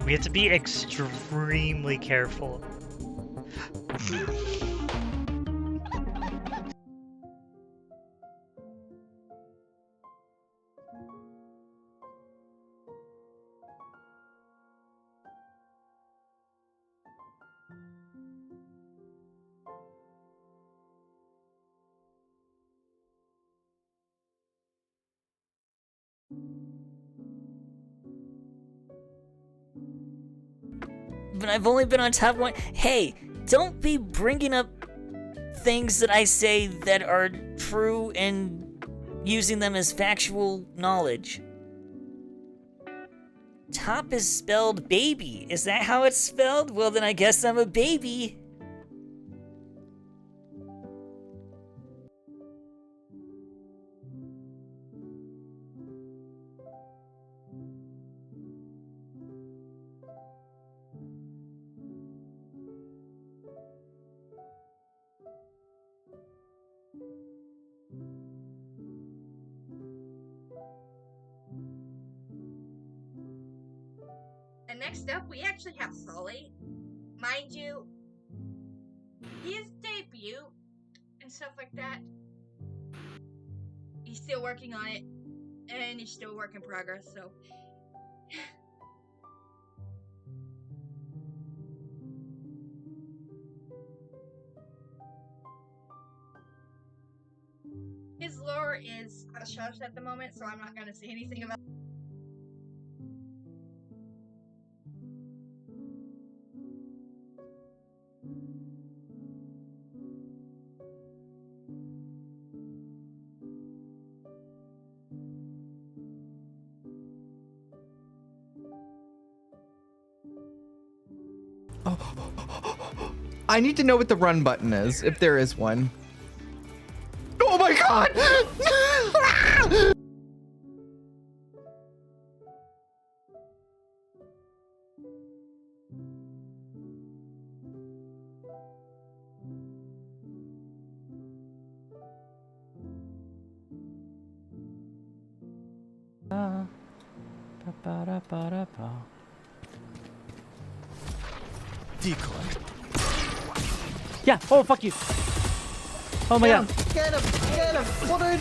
We have to be extremely careful. But I've only been on top one. Hey, don't be bringing up things that I say that are true and using them as factual knowledge. Top is spelled baby. Is that how it's spelled? Well, then I guess I'm a baby. And next up, we actually have Sully. Mind you, his debut and stuff like that, he's still working on it, and he's still a work in progress, so. His lore is hush-hush at the moment, so I'm not going to say anything about it. I need to know what the run button is, if there is one. Oh my god! Decoy. Yeah. Oh, fuck you. Oh my god. Get him! Get him! What are you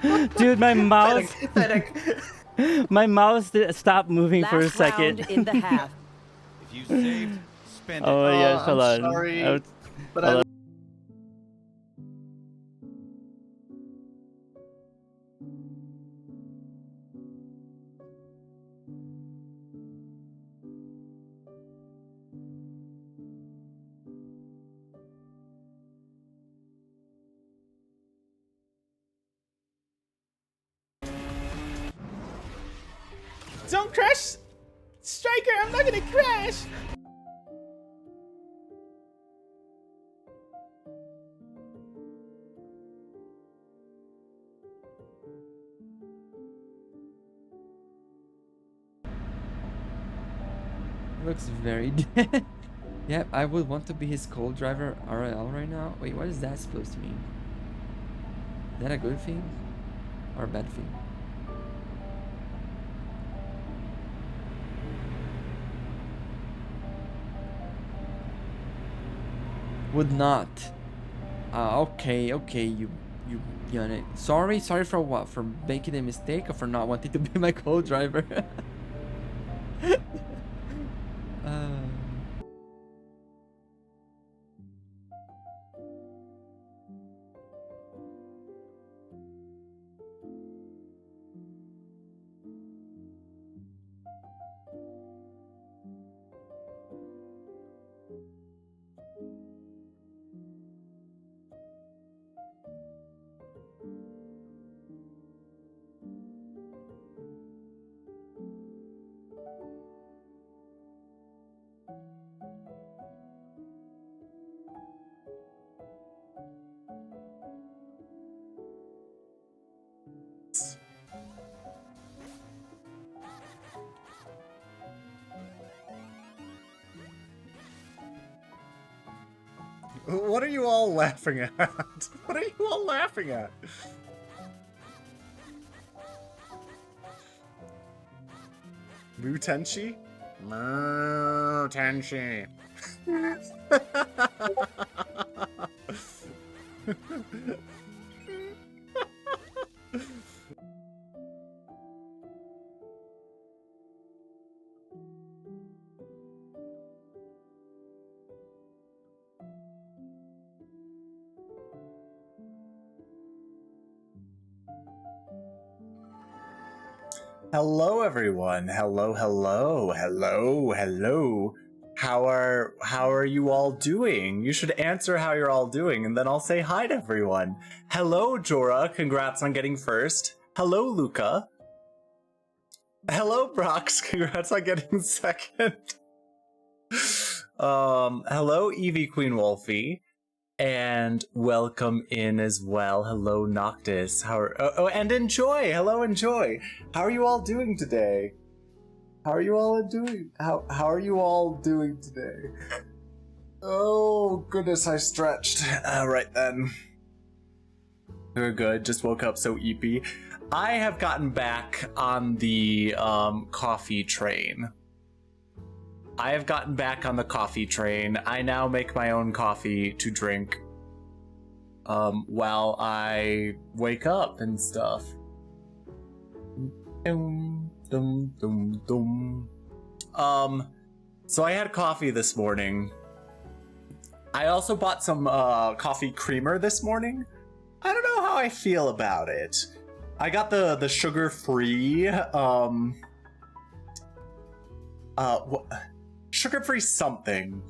doing? Dude, my mouse. Pathetic. My mouse stopped moving for a Last second. round in the half. If you saved, spend it. Oh my gosh, hold I'm on. sorry, but hold I on. Don't crash! Striker, I'm not gonna crash! Looks very dead. Yep, I would want to be his co-driver RL right now. Wait, what is that supposed to mean? Is that a good thing? Or a bad thing? Would not. Okay, you know it. Sorry for what? For making a mistake or for not wanting to be my co-driver? What are you all laughing at? What are you all laughing at? Moo Tenchi? Moo Tenchi. Hello, everyone. Hello. How are you all doing? You should answer how you're all doing, and then I'll say hi to everyone. Hello, Jorah. Congrats on getting first. Hello, Luca. Hello, Brox. Congrats on getting second. Hello, Evie Queen Wolfie. And welcome in as well. Hello, Noctis. And Enjoy. Hello, Enjoy. How are you all doing today? How are you all doing? How are you all doing today? Oh goodness, I stretched. Right then. We're good. Just woke up so eepy. I have gotten back on the coffee train. I now make my own coffee to drink while I wake up and stuff. So I had coffee this morning. I also bought some coffee creamer this morning. I don't know how I feel about it. I got the sugar-free sugar-free something.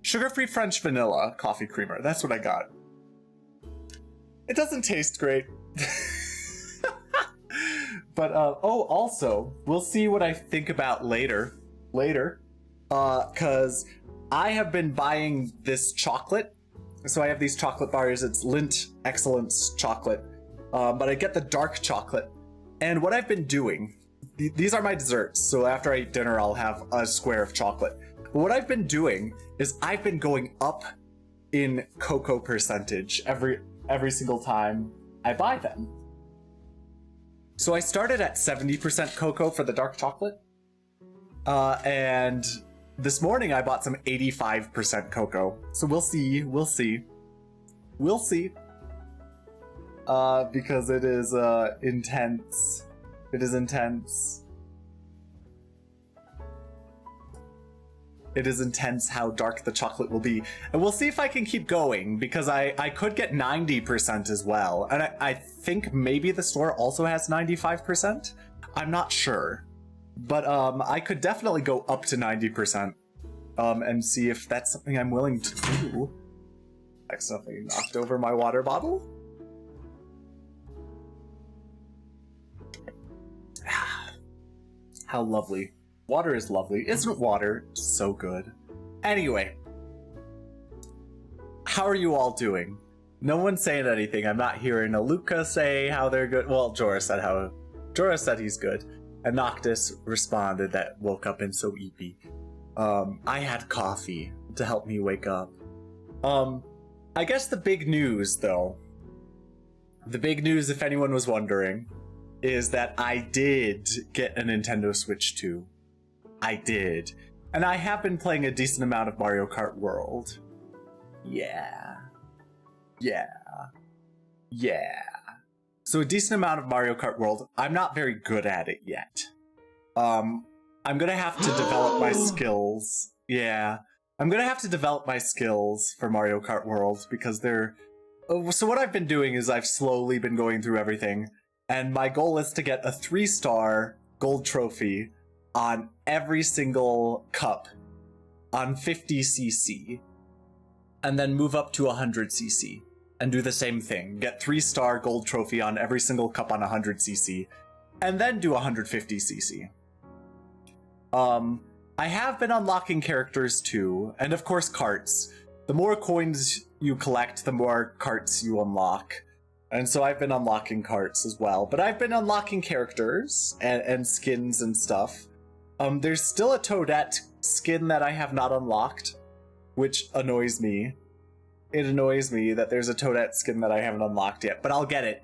Sugar-free French vanilla coffee creamer. That's what I got. It doesn't taste great. But, also, we'll see what I think about later. Because I have been buying this chocolate. So I have these chocolate bars. It's Lindt Excellence chocolate. But I get the dark chocolate. And what I've been doing... These are my desserts, so after I eat dinner, I'll have a square of chocolate. But what I've been doing is I've been going up in cocoa percentage every single time I buy them. So I started at 70% cocoa for the dark chocolate, and this morning I bought some 85% cocoa. So we'll see, because it is intense. It is intense. It is intense how dark the chocolate will be. And we'll see if I can keep going, because I could get 90% as well. And I think maybe the store also has 95%. I'm not sure. But I could definitely go up to 90% and see if that's something I'm willing to do. I accidentally knocked over my water bottle. How lovely. Water is lovely. Isn't water so good? Anyway. How are you all doing? No one's saying anything. I'm not hearing a Luca say how they're good. Well, Jorah said he's good. And Noctis responded that woke up in so eepy. I had coffee to help me wake up. I guess the big news, though. The big news, if anyone was wondering, is that I did get a Nintendo Switch 2. I did. And I have been playing a decent amount of Mario Kart World. Yeah. So a decent amount of Mario Kart World. I'm not very good at it yet. I'm gonna have to develop my skills. Yeah. I'm gonna have to develop my skills for Mario Kart World because they're... So what I've been doing is I've slowly been going through everything. And my goal is to get a 3-star gold trophy on every single cup on 50cc. And then move up to 100cc. And do the same thing. Get 3-star gold trophy on every single cup on 100cc. And then do 150cc. I have been unlocking characters too. And of course carts. The more coins you collect, the more carts you unlock. And so I've been unlocking carts as well. But I've been unlocking characters and skins and stuff. There's still a Toadette skin that I have not unlocked, which annoys me. It annoys me that there's a Toadette skin that I haven't unlocked yet, but I'll get it.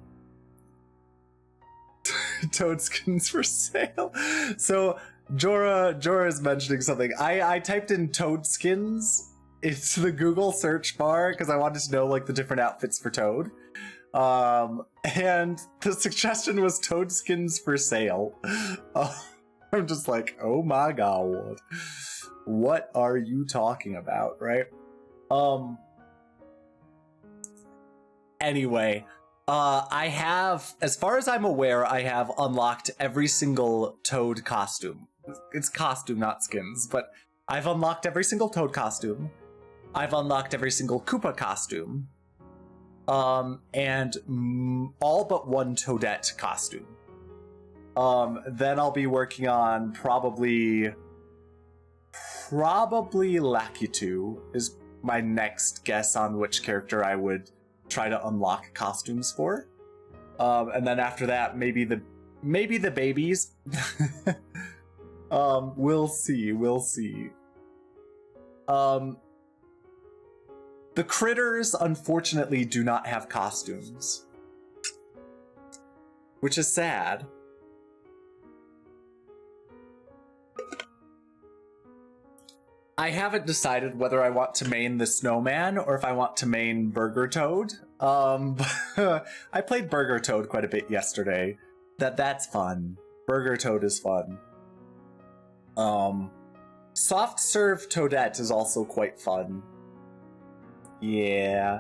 Toad skins for sale. So Jorah is mentioning something. I typed in Toad skins into the Google search bar because I wanted to know like the different outfits for Toad. And the suggestion was Toad skins for sale. I'm just like, oh my god, what are you talking about, right? Anyway, I have, as far as I'm aware, I have unlocked every single Toad costume. It's costume, not skins, but I've unlocked every single Toad costume. I've unlocked every single Koopa costume. And all but one Toadette costume. Then I'll be working on probably Lakitu is my next guess on which character I would try to unlock costumes for. And then after that, maybe the babies. We'll see. The critters, unfortunately, do not have costumes. Which is sad. I haven't decided whether I want to main the snowman or if I want to main Burger Toad. I played Burger Toad quite a bit yesterday. That's fun. Burger Toad is fun. Soft Serve Toadette is also quite fun. Yeah.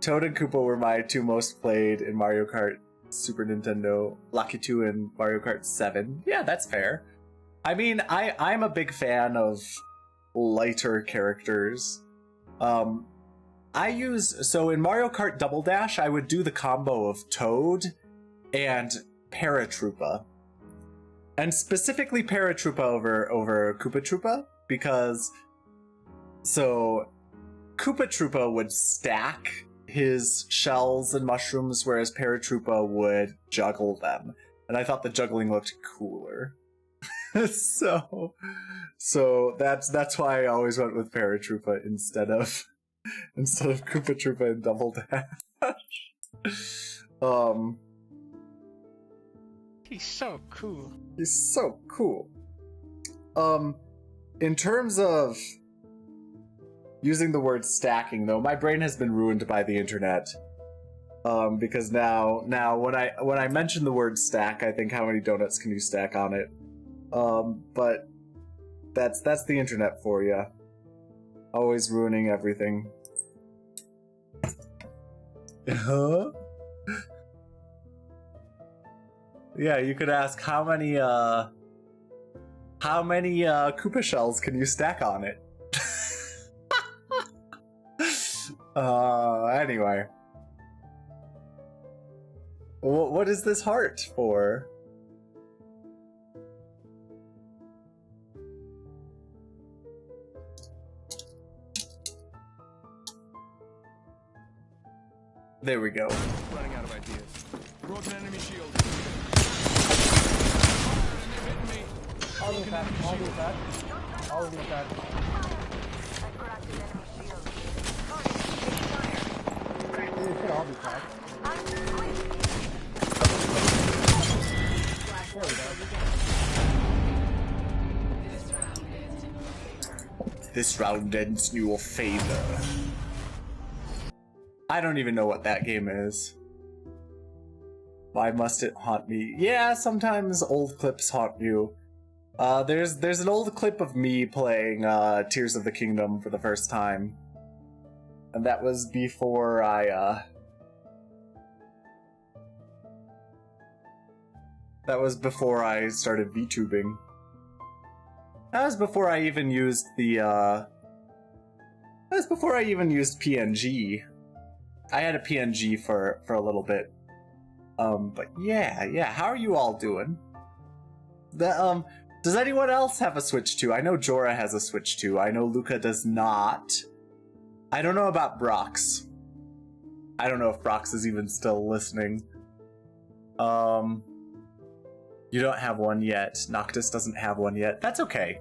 Toad and Koopa were my two most played in Mario Kart Super Nintendo, Lakitu and Mario Kart 7. Yeah, that's fair. I mean, I'm a big fan of lighter characters. So in Mario Kart Double Dash, I would do the combo of Toad and Paratroopa. And specifically Paratroopa over Koopa Troopa, because so Koopa Troopa would stack his shells and mushrooms, whereas Paratroopa would juggle them. And I thought the juggling looked cooler. so that's why I always went with Paratroopa instead of Koopa Troopa and Double Dash. He's so cool. He's so cool. In terms of using the word stacking, though, my brain has been ruined by the internet. Because now when I mention the word stack, I think how many donuts can you stack on it? But that's the internet for you. Always ruining everything. Huh? Yeah, you could ask how many Koopa shells can you stack on it? Anyway. What is this heart for? There we go. Running out of ideas. Broken enemy shield. All the attack. It should all be cracked. There we go. This round ends in your favor. I don't even know what that game is. Why must it haunt me? Yeah, sometimes old clips haunt you. There's an old clip of me playing Tears of the Kingdom for the first time. And that was before I started VTubing. That was before I even used PNG. I had a PNG for a little bit. But yeah, how are you all doing? Does anyone else have a Switch 2? I know Jorah has a Switch 2. I know Luca does not. I don't know about Brox. I don't know if Brox is even still listening. You don't have one yet. Noctis doesn't have one yet. That's okay.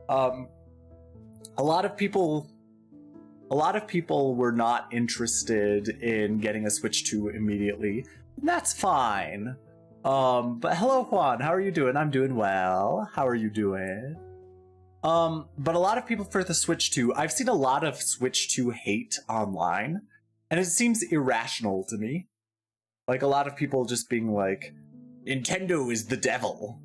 A lot of people were not interested in getting a Switch 2 immediately. That's fine. But hello, Juan. How are you doing? I'm doing well. How are you doing? But a lot of people for the Switch 2, I've seen a lot of Switch 2 hate online, and it seems irrational to me. Like, a lot of people just being like, Nintendo is the devil.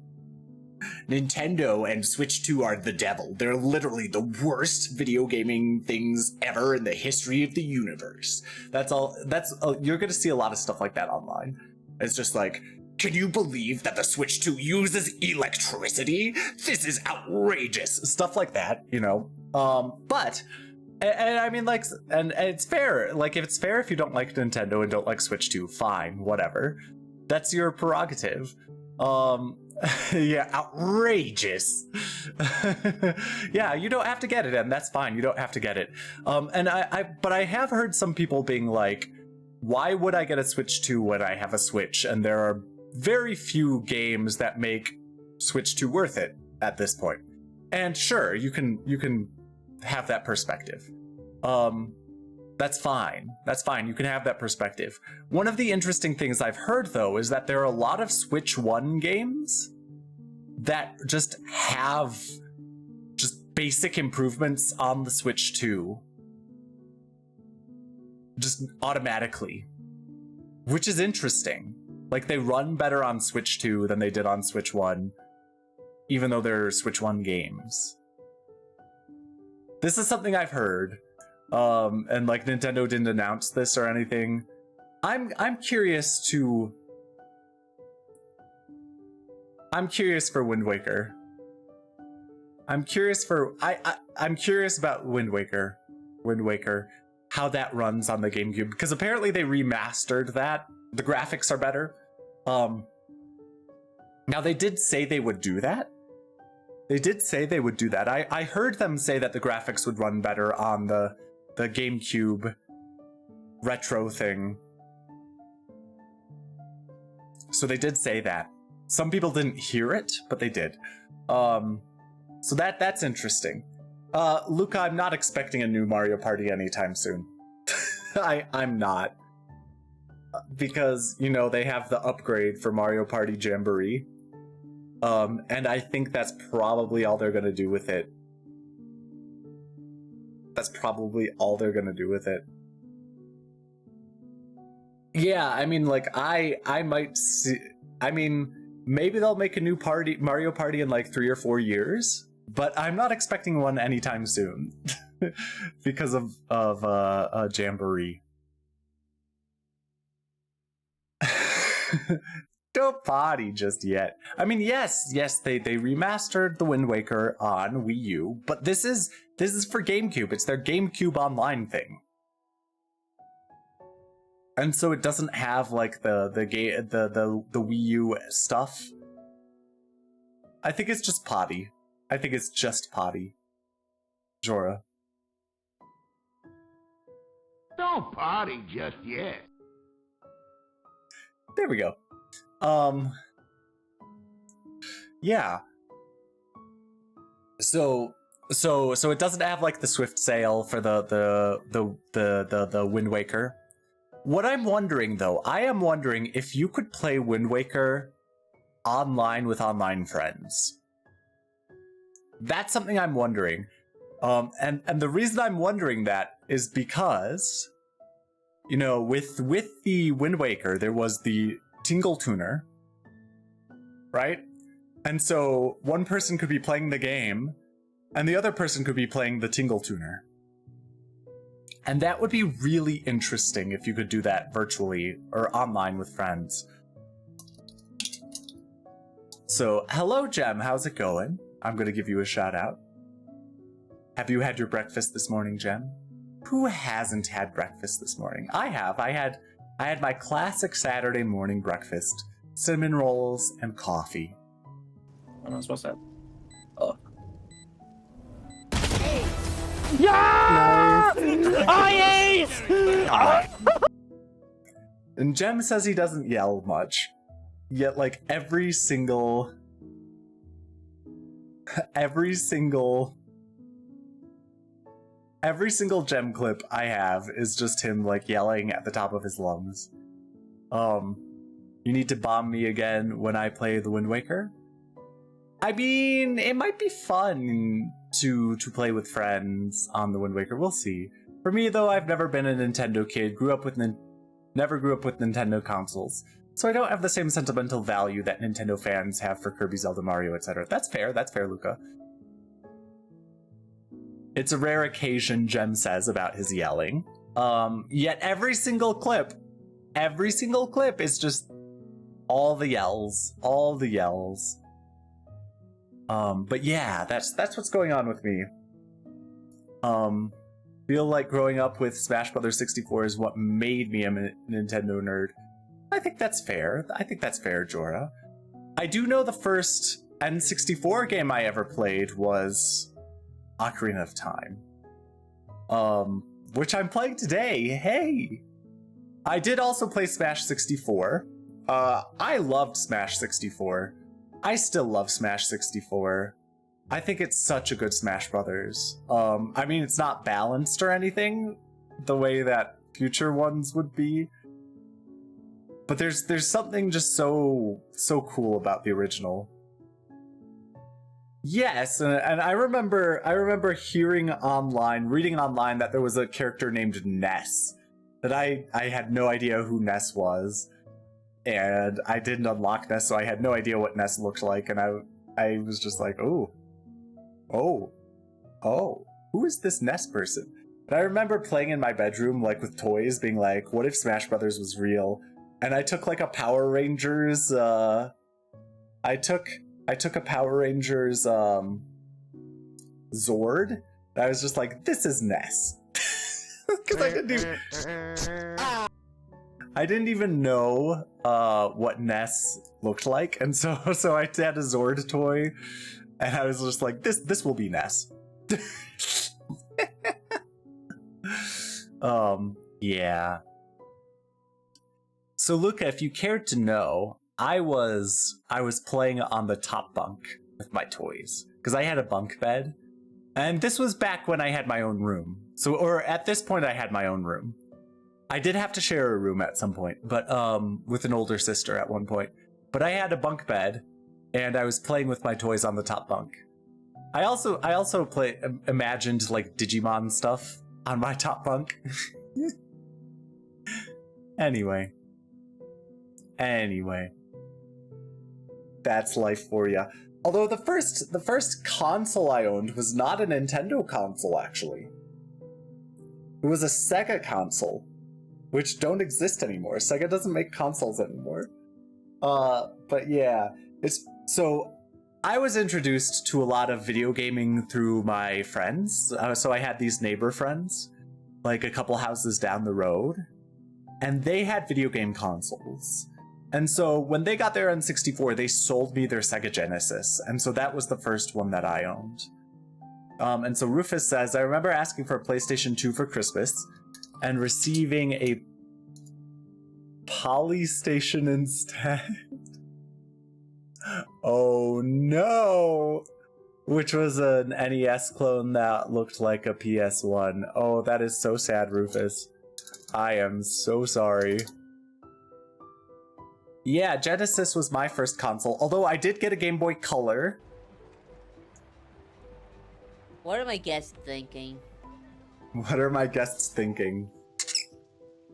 Nintendo and Switch 2 are the devil. They're literally the worst video gaming things ever in the history of the universe. You're gonna see a lot of stuff like that online. It's just like, can you believe that the Switch 2 uses electricity? This is outrageous. Stuff like that, you know. And I mean, like, and it's fair. Like, if it's fair if you don't like Nintendo and don't like Switch 2, fine, whatever. That's your prerogative. Yeah, outrageous. Yeah, you don't have to get it, and that's fine. You don't have to get it. But I have heard some people being like, why would I get a Switch 2 when I have a Switch? And there are very few games that make Switch 2 worth it at this point. And sure, you can have that perspective. That's fine. That's fine. You can have that perspective. One of the interesting things I've heard, though, is that there are a lot of Switch 1 games that just have just basic improvements on the Switch 2. Just automatically. Which is interesting. Like, they run better on Switch 2 than they did on Switch 1, even though they're Switch 1 games. This is something I've heard. And like Nintendo didn't announce this or anything. I'm curious for Wind Waker. I'm curious about Wind Waker, how that runs on the GameCube, because apparently they remastered that. The graphics are better. Now they did say they would do that. I heard them say that the graphics would run better on the GameCube retro thing. So they did say that. Some people didn't hear it, but they did. So that's interesting. Luca, I'm not expecting a new Mario Party anytime soon. I'm not. Because, you know, they have the upgrade for Mario Party Jamboree. And I think that's probably all they're gonna do with it. Yeah, I mean, like, I might see... I mean, maybe they'll make a new Mario Party in like 3 or 4 years, but I'm not expecting one anytime soon. Because of Jamboree. Don't party just yet. I mean, yes, they remastered the Wind Waker on Wii U, but this is for GameCube. It's their GameCube Online thing, and so it doesn't have like the Wii U stuff. I think it's just potty. Jorah. Don't party just yet. There we go. Yeah. So it doesn't have like the Swift Sail for the Wind Waker. What I'm wondering though, I am wondering if you could play Wind Waker online with online friends. That's something I'm wondering. And the reason I'm wondering that is because, you know, with the Wind Waker, there was the Tingle Tuner, right? And so one person could be playing the game, and the other person could be playing the Tingle Tuner. And that would be really interesting if you could do that virtually or online with friends. So, hello, Jem. How's it going? I'm going to give you a shout out. Have you had your breakfast this morning, Jem? Who hasn't had breakfast this morning? I have. I had my classic Saturday morning breakfast. Cinnamon rolls and coffee. I'm not supposed to have... Oh. Yeah! Oh, And Jem says he doesn't yell much. Yet, like, every single Jem clip I have is just him, like, yelling at the top of his lungs. You You need to bomb me again when I play the Wind Waker? I mean, it might be fun to play with friends on the Wind Waker. We'll see. For me, though, I've never been a Nintendo kid. Never grew up with Nintendo consoles. So I don't have the same sentimental value that Nintendo fans have for Kirby, Zelda, Mario, etc. That's fair, Luca. It's a rare occasion, Jem says about his yelling. Yet every single clip is just all the yells. But yeah, that's what's going on with me. Feel like growing up with Smash Bros. 64 is what made me a Nintendo nerd. I think that's fair. Jorah. I do know the first N64 game I ever played was Ocarina of Time. Which I'm playing today. Hey! I did also play Smash 64. I loved Smash 64. I still love Smash 64. I think it's such a good Smash Brothers. I mean, it's not balanced or anything the way that future ones would be. But there's something just so cool about the original. Yes, and I remember reading online that there was a character named Ness. That I had no idea who Ness was. And I didn't unlock Ness, so I had no idea what Ness looked like, and I was just like, oh, who is this Ness person? And I remember playing in my bedroom, like, with toys, being like, what if Smash Brothers was real? And I took, like, a Power Rangers, I took a Power Rangers, Zord, and I was just like, this is Ness. Because I didn't even know what Ness looked like, and so I had a Zord toy, and I was just like, this will be Ness. Yeah. So Luca, if you cared to know, I was playing on the top bunk with my toys because I had a bunk bed, and this was back when I had my own room. Or at this point, I had my own room. I did have to share a room at some point, but with an older sister at one point. But I had a bunk bed, and I was playing with my toys on the top bunk. I also imagined like Digimon stuff on my top bunk. Anyway, that's life for you. Although the first console I owned was not a Nintendo console, actually. It was a Sega console, which don't exist anymore. Sega doesn't make consoles anymore. But yeah, so I was introduced to a lot of video gaming through my friends. So I had these neighbor friends, like a couple houses down the road, and they had video game consoles. And so when they got their N64, they sold me their Sega Genesis, and so that was the first one that I owned. And so Rufus says, I remember asking for a PlayStation 2 for Christmas and receiving a Polystation instead. Oh no! Which was an NES clone that looked like a PS1. Oh, that is so sad, Rufus. I am so sorry. Yeah, Genesis was my first console, although I did get a Game Boy Color. What are my guests thinking? What are my guests thinking?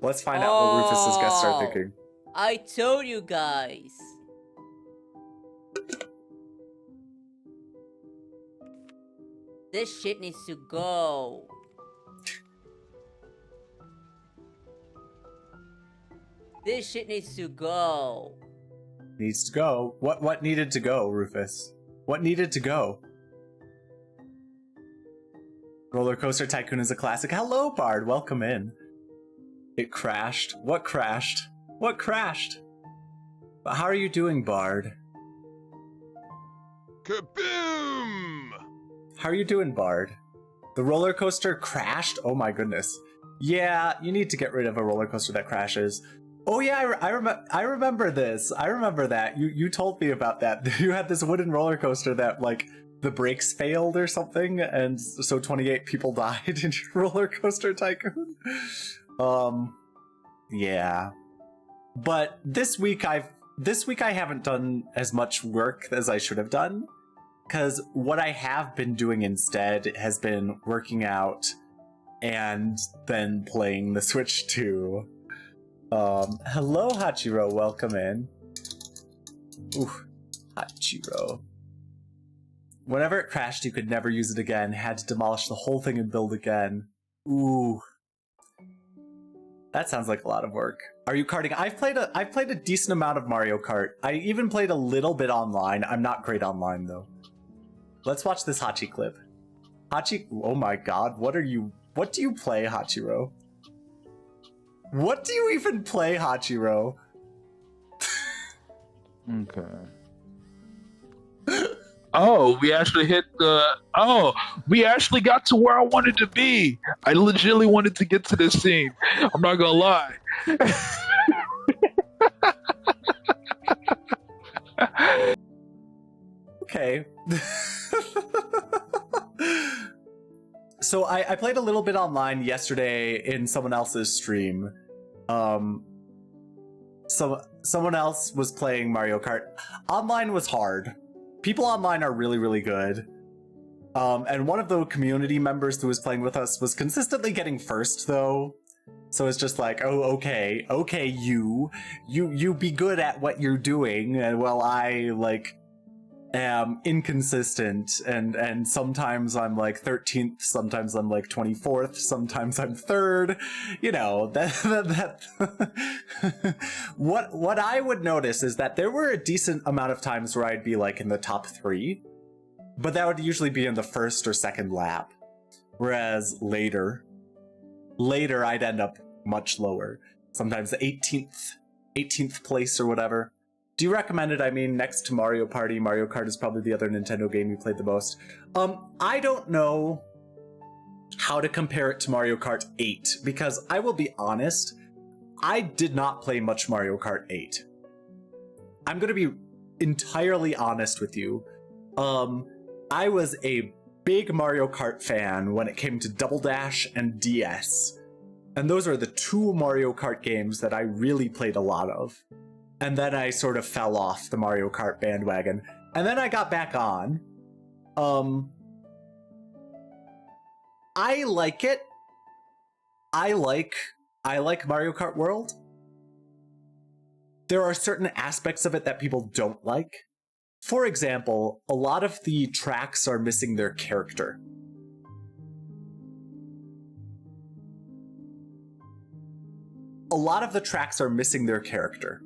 Let's find out what Rufus's guests are thinking. I told you guys. This shit needs to go. This shit needs to go. Needs to go? What needed to go, Rufus? What needed to go? Roller Coaster Tycoon is a classic. Hello, Bard. Welcome in. It crashed. What crashed? What crashed? But how are you doing, Bard? Kaboom! How are you doing, Bard? The roller coaster crashed? Oh my goodness. Yeah, you need to get rid of a roller coaster that crashes. Oh yeah, I remember this. I remember that. You told me about that. You had this wooden roller coaster that, like, the brakes failed or something, and so 28 people died in your Roller Coaster Tycoon. Yeah. But this week I've this week I haven't done as much work as I should have done, because what I have been doing instead has been working out and then playing the Switch 2. Hello, Hachiro. Welcome in. Ooh, Hachiro. Whenever it crashed, you could never use it again. Had to demolish the whole thing and build again. Ooh. That sounds like a lot of work. Are you karting? I've played a decent amount of Mario Kart. I even played a little bit online. I'm not great online, though. Let's watch this Hachi clip. Hachi, oh my god, what do you play, Hachiro? What do you even play, Hachiro? Okay. Oh, we actually hit the... Oh, we actually got to where I wanted to be. I legitimately wanted to get to this scene. I'm not gonna lie. Okay. So I played a little bit online yesterday in someone else's stream. Someone else was playing Mario Kart. Online was hard. People online are really, really good. And one of the community members who was playing with us was consistently getting first, though. So it's just like, oh, okay, you be good at what you're doing, and well, I like am inconsistent, and sometimes I'm like 13th, sometimes I'm like 24th, sometimes I'm 3rd. You know, that what I would notice is that there were a decent amount of times where I'd be like in the top 3, but that would usually be in the first or second lap, whereas later I'd end up much lower, sometimes the 18th place or whatever. Do you recommend it? I mean, next to Mario Party, Mario Kart is probably the other Nintendo game you played the most. I don't know how to compare it to Mario Kart 8, because I will be honest, I did not play much Mario Kart 8. I'm going to be entirely honest with you. I was a big Mario Kart fan when it came to Double Dash and DS. And those are the 2 Mario Kart games that I really played a lot of. And then I sort of fell off the Mario Kart bandwagon. And then I got back on. I like it. I like Mario Kart World. There are certain aspects of it that people don't like. For example, a lot of the tracks are missing their character. A lot of the tracks are missing their character.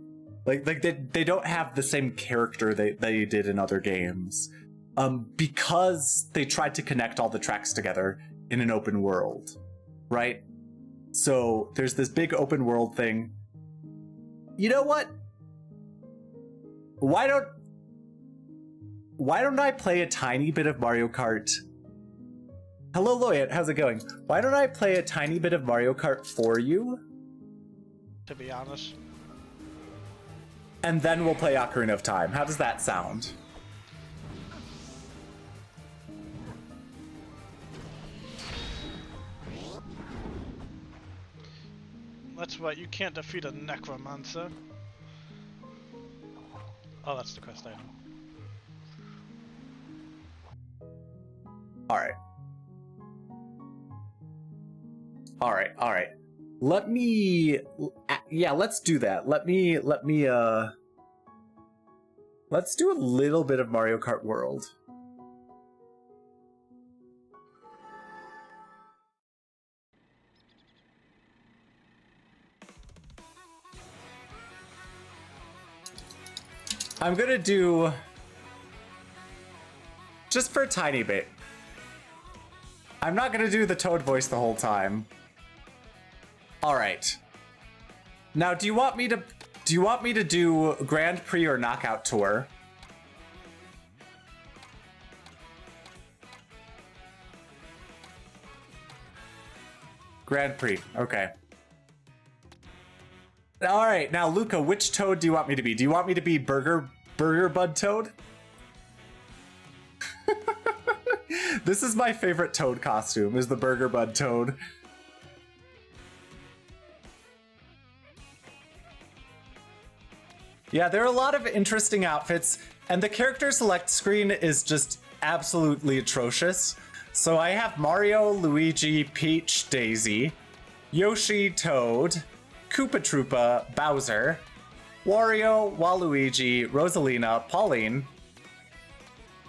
Like they don't have the same character they did in other games. Because they tried to connect all the tracks together in an open world, right? So there's this big open world thing. You know what? Why don't I play a tiny bit of Mario Kart? Hello, Loyat, how's it going? Why don't I play a tiny bit of Mario Kart for you? To be honest. And then we'll play Ocarina of Time. How does that sound? That's right, you can't defeat a necromancer. Oh, that's the quest item. Alright. Let me... Yeah, let's do that. Let's do a little bit of Mario Kart World. I'm gonna do... just for a tiny bit. I'm not gonna do the Toad voice the whole time. Alright. Now, do you want me to do Grand Prix or Knockout Tour? Grand Prix, okay. Alright, now Luca, which Toad do you want me to be? Do you want me to be Burger Bud Toad? This is my favorite Toad costume, is the Burger Bud Toad. Yeah, there are a lot of interesting outfits, and the character select screen is just absolutely atrocious. So I have Mario, Luigi, Peach, Daisy, Yoshi, Toad, Koopa Troopa, Bowser, Wario, Waluigi, Rosalina, Pauline,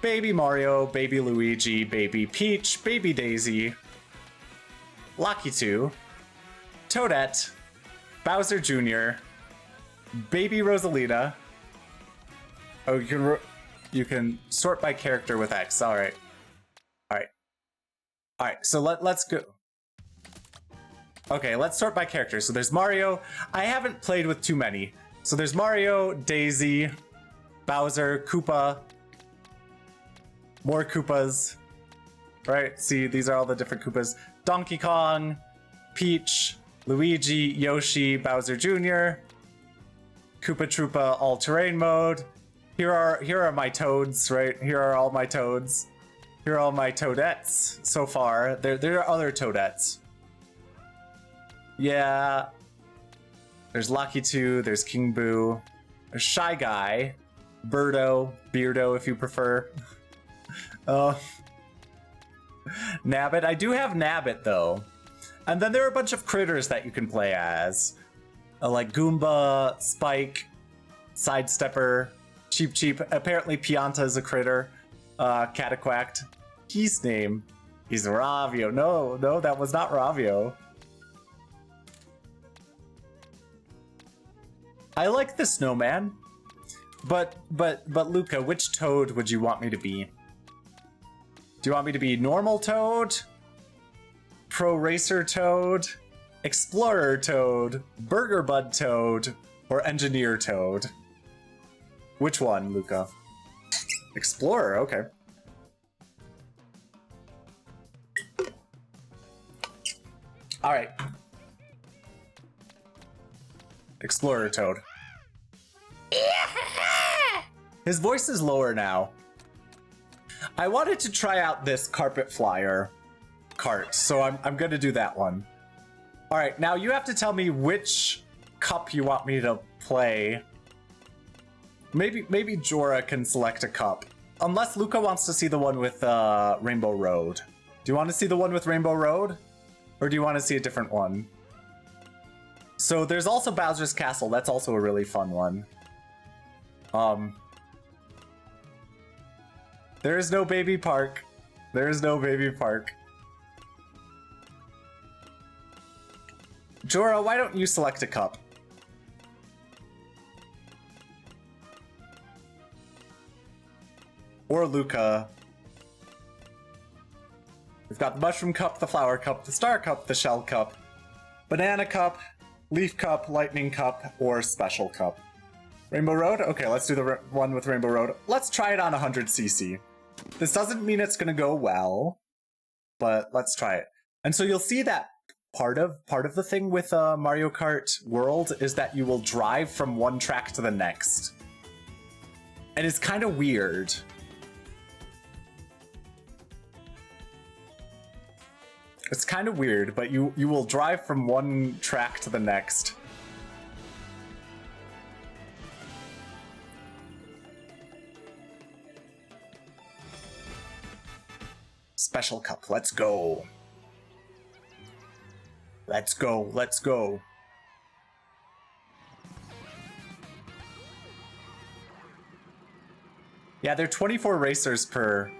Baby Mario, Baby Luigi, Baby Peach, Baby Daisy, Lakitu, Toadette, Bowser Jr., Baby Rosalina. Oh, you can sort by character with X. All right. So let's go. Okay, let's sort by character. So there's Mario. I haven't played with too many. So there's Mario, Daisy, Bowser, Koopa, more Koopas. Right? See, these are all the different Koopas. Donkey Kong, Peach, Luigi, Yoshi, Bowser Jr., Koopa Troopa all-terrain mode. Here are my Toads, right? Here are all my Toads. Here are all my Toadettes so far. There are other Toadettes. Yeah. There's Lakitu, there's King Boo, there's Shy Guy, Birdo, Beardo if you prefer. Nabbit. I do have Nabbit though. And then there are a bunch of critters that you can play as. Like Goomba, Spike, Sidestepper, Cheep Cheep. Apparently Pianta is a critter. Cataquacked. His name is Ravio. No, that was not Ravio. I like the snowman. But Luca, which Toad would you want me to be? Do you want me to be normal Toad? Pro Racer Toad? Explorer Toad? Burger Bud Toad? Or Engineer Toad? Which one, Luca? Explorer, okay. Alright. Explorer Toad. His voice is lower now. I wanted to try out this carpet flyer cart, so I'm gonna do that one. Alright, now you have to tell me which cup you want me to play. Maybe Jorah can select a cup. Unless Luca wants to see the one with Rainbow Road. Do you want to see the one with Rainbow Road? Or do you want to see a different one? So there's also Bowser's Castle. That's also a really fun one. There is no baby park. There is no baby park. Jorah, why don't you select a cup? Or Luca. We've got the Mushroom Cup, the Flower Cup, the Star Cup, the Shell Cup, Banana Cup, Leaf Cup, Lightning Cup, or Special Cup. Rainbow Road? Okay, let's do the one with Rainbow Road. Let's try it on 100cc. This doesn't mean it's gonna go well, but let's try it. And so you'll see that part of the thing with Mario Kart World is that you will drive from one track to the next. And it's kind of weird. It's kind of weird, but you will drive from one track to the next. Special Cup, let's go. Let's go, let's go. Yeah, there are 24 racers per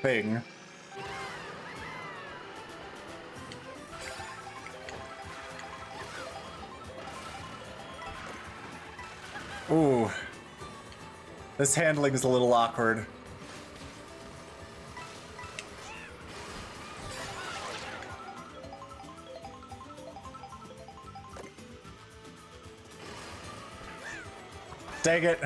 thing. Ooh. This handling is a little awkward. Dang it.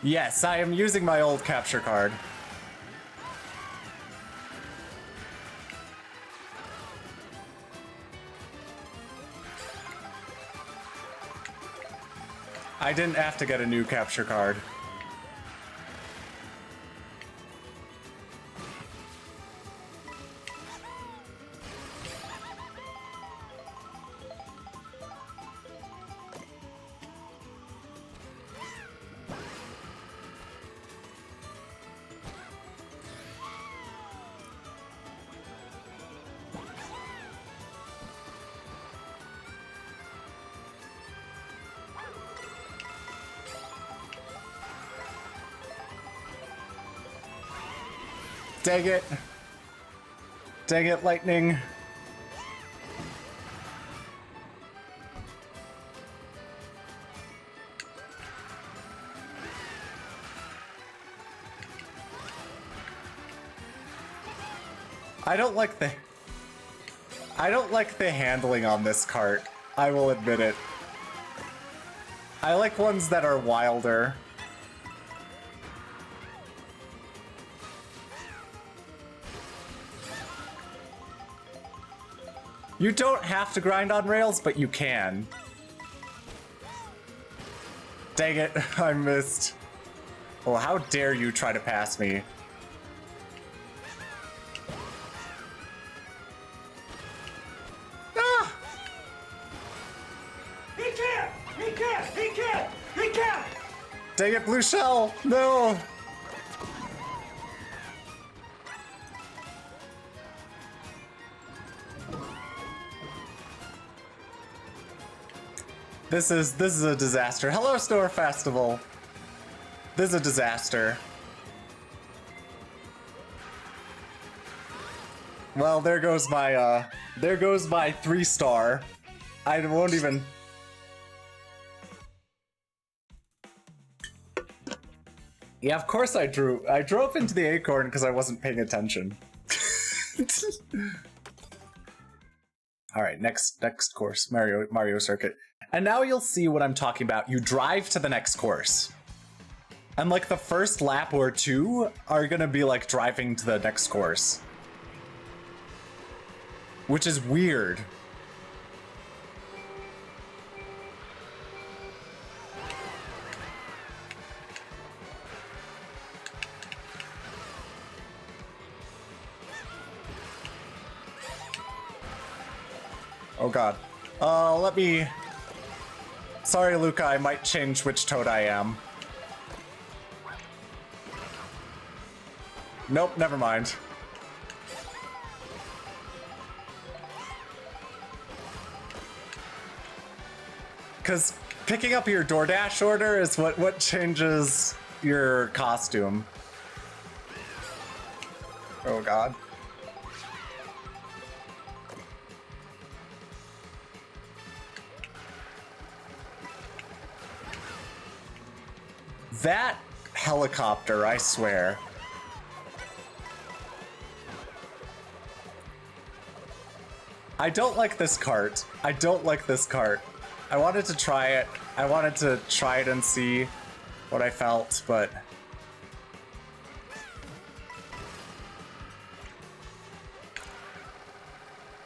Yes, I am using my old capture card. I didn't have to get a new capture card. Dang it. Dang it, lightning. I don't like the handling on this cart. I will admit it. I like ones that are wilder. You don't have to grind on rails, but you can. Dang it, I missed. Well, how dare you try to pass me? Ah! He can't! He can't! He can't! He can't! Dang it, blue shell! No! This is a disaster. Hello, Store Festival. This is a disaster. Well, there goes my 3-star. I won't even. Yeah, of course I drew. I drove into the acorn because I wasn't paying attention. All right, next course, Mario Circuit. And now you'll see what I'm talking about. You drive to the next course. And like the first lap or two are gonna be like driving to the next course. Which is weird. Oh god. Let me... Sorry, Luca, I might change which Toad I am. Nope, never mind. Because picking up your DoorDash order is what changes your costume. Oh god. That helicopter, I swear. I don't like this cart. I don't like this cart. I wanted to try it. I wanted to try it and see what I felt, but...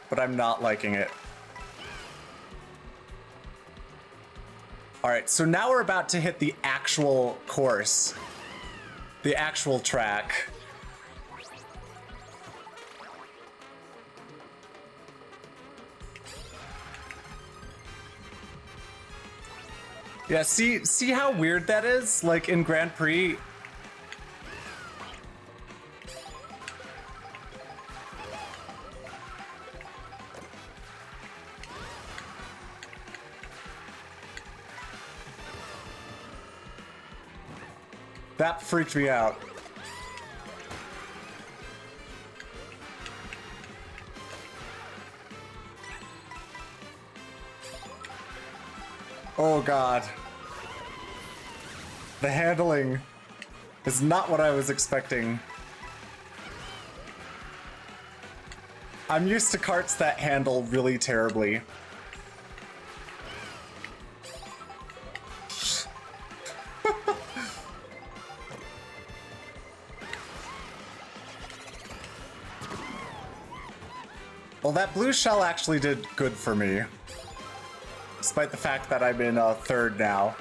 But I'm not liking it. Alright, so now we're about to hit the actual course. The actual track. Yeah, see how weird that is? Like in Grand Prix. That freaked me out. Oh god. The handling is not what I was expecting. I'm used to carts that handle really terribly. Well, that blue shell actually did good for me. Despite the fact that I'm in third now.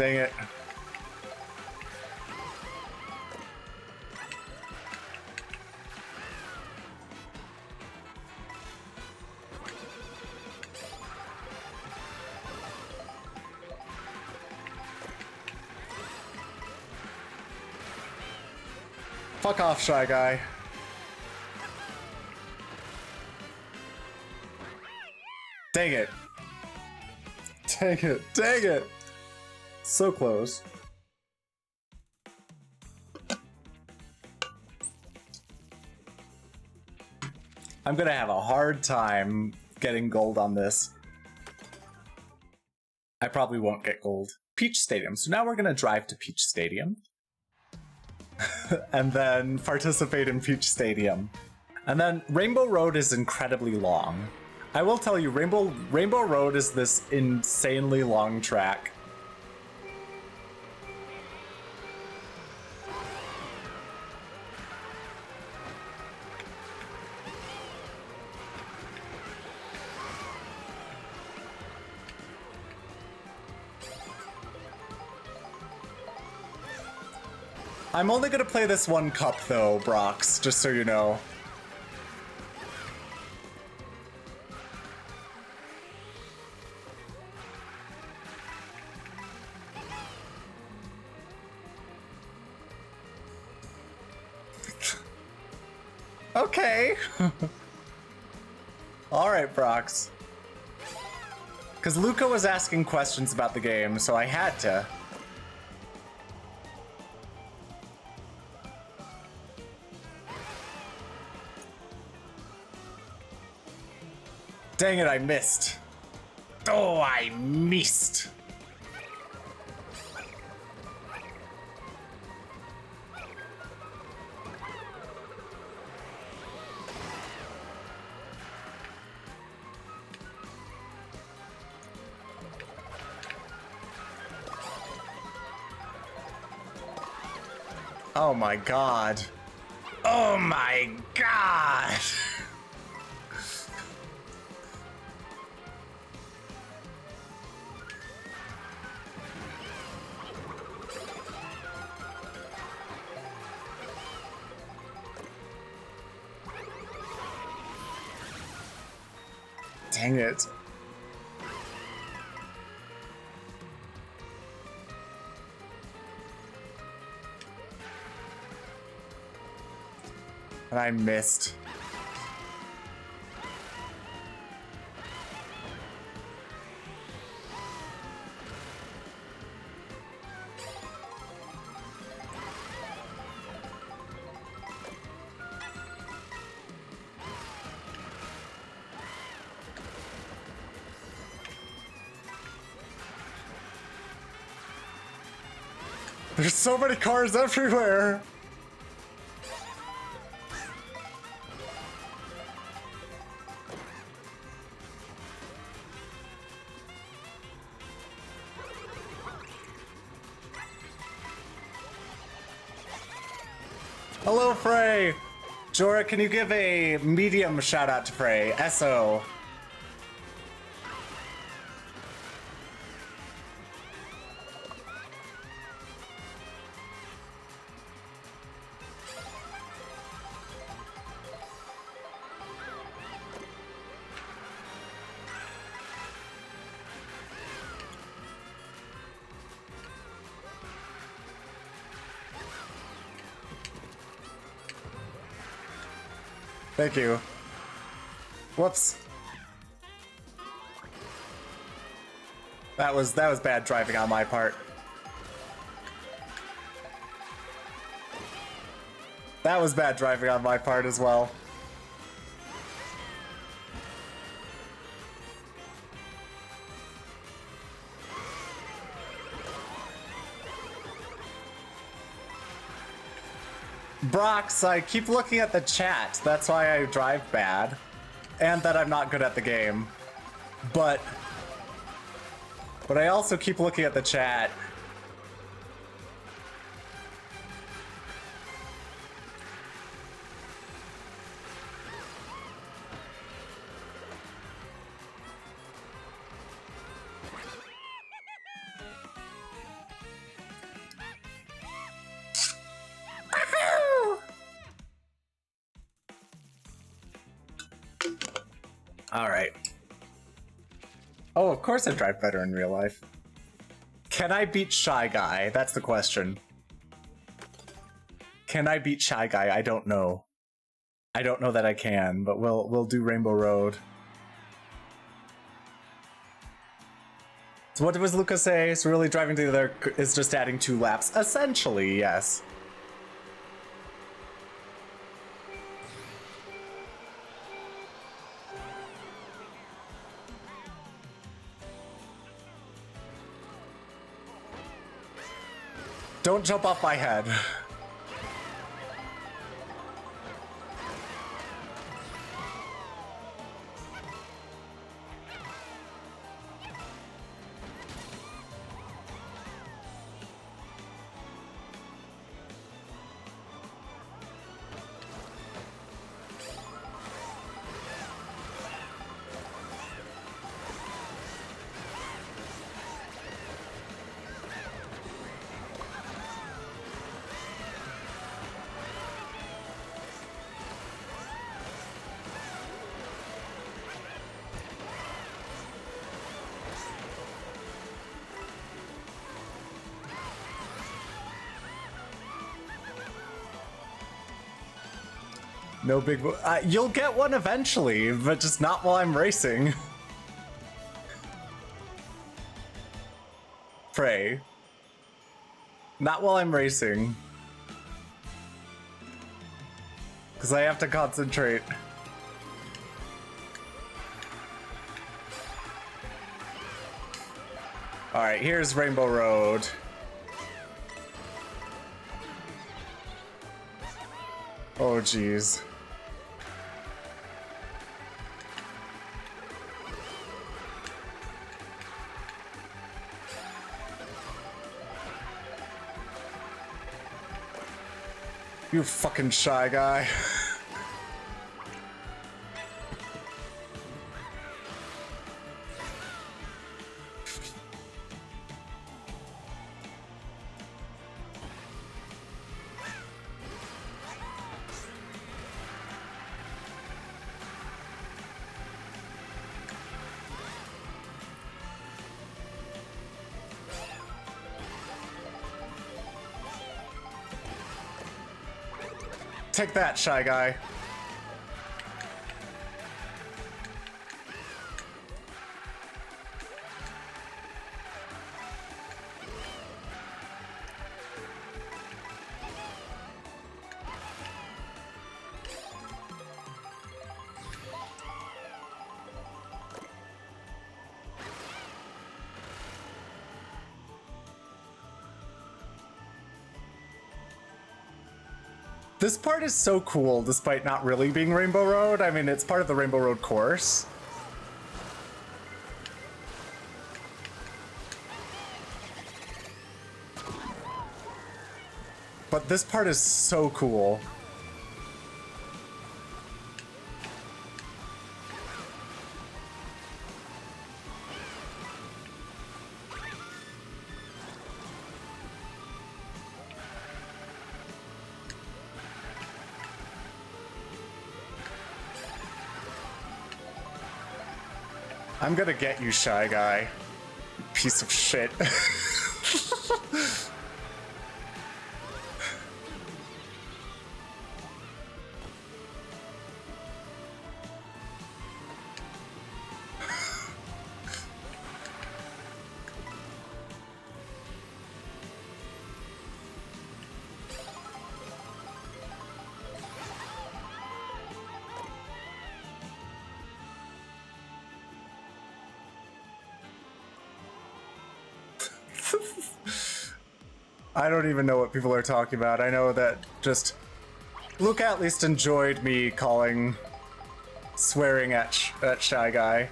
Dang it. Fuck off, Shy Guy. Dang it. Dang it. Dang it. So close. I'm gonna have a hard time getting gold on this. I probably won't get gold. Peach Stadium. So now we're gonna drive to Peach Stadium. And then participate in Peach Stadium. And then Rainbow Road is incredibly long. I will tell you, Rainbow Road is this insanely long track. I'm only gonna play this one cup though, Brox, just so you know. Okay. Alright, Brox. Because Luca was asking questions about the game, so I had to. Dang it, I missed. Oh, I missed. Oh my god. Oh my god. Dang it. And I missed. There's so many cars everywhere. Hello, Frey! Jorah, can you give a medium shout out to Frey? SO. Thank you. Whoops. That was bad driving on my part. That was bad driving on my part as well. Brox, I keep looking at the chat. That's why I drive bad. And that I'm not good at the game. But I also keep looking at the chat. Alright. Oh, of course I drive better in real life. Can I beat Shy Guy? That's the question. Can I beat Shy Guy? I don't know. I don't know that I can, but we'll do Rainbow Road. So what does Lucas say? So really driving together is just adding 2 laps. Essentially, yes. Don't jump off my head. No big... you'll get one eventually, but just not while I'm racing. Pray. Not while I'm racing. Because I have to concentrate. Alright, here's Rainbow Road. Oh, jeez. You fucking Shy Guy. Take that, Shy Guy. This part is so cool, despite not really being Rainbow Road. I mean, it's part of the Rainbow Road course. But this part is so cool. I'm gonna get you, Shy Guy. Piece of shit. I don't even know what people are talking about. I know that just... Luke at least enjoyed me swearing at Shy Guy.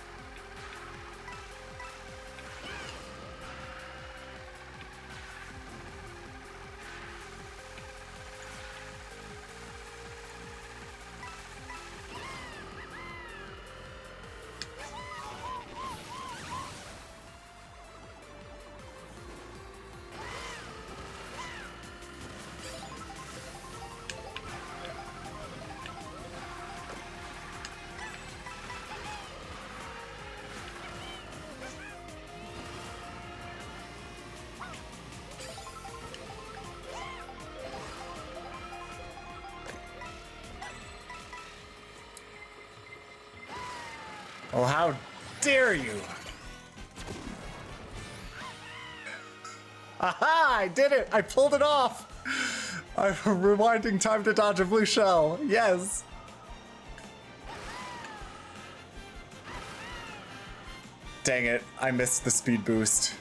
Oh, how dare you! Aha! I did it! I pulled it off! I'm rewinding time to dodge a blue shell. Yes! Dang it, I missed the speed boost.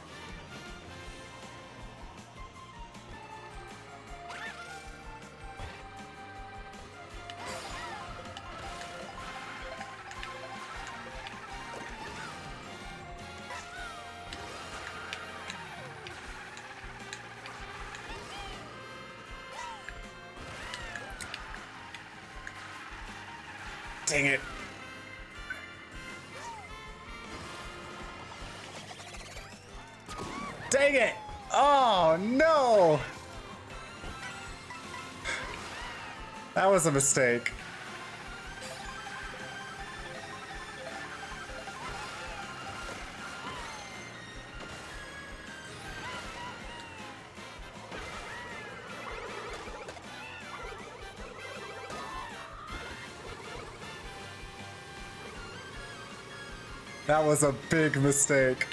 Dang it. Dang it! Oh no! That was a mistake. That was a big mistake.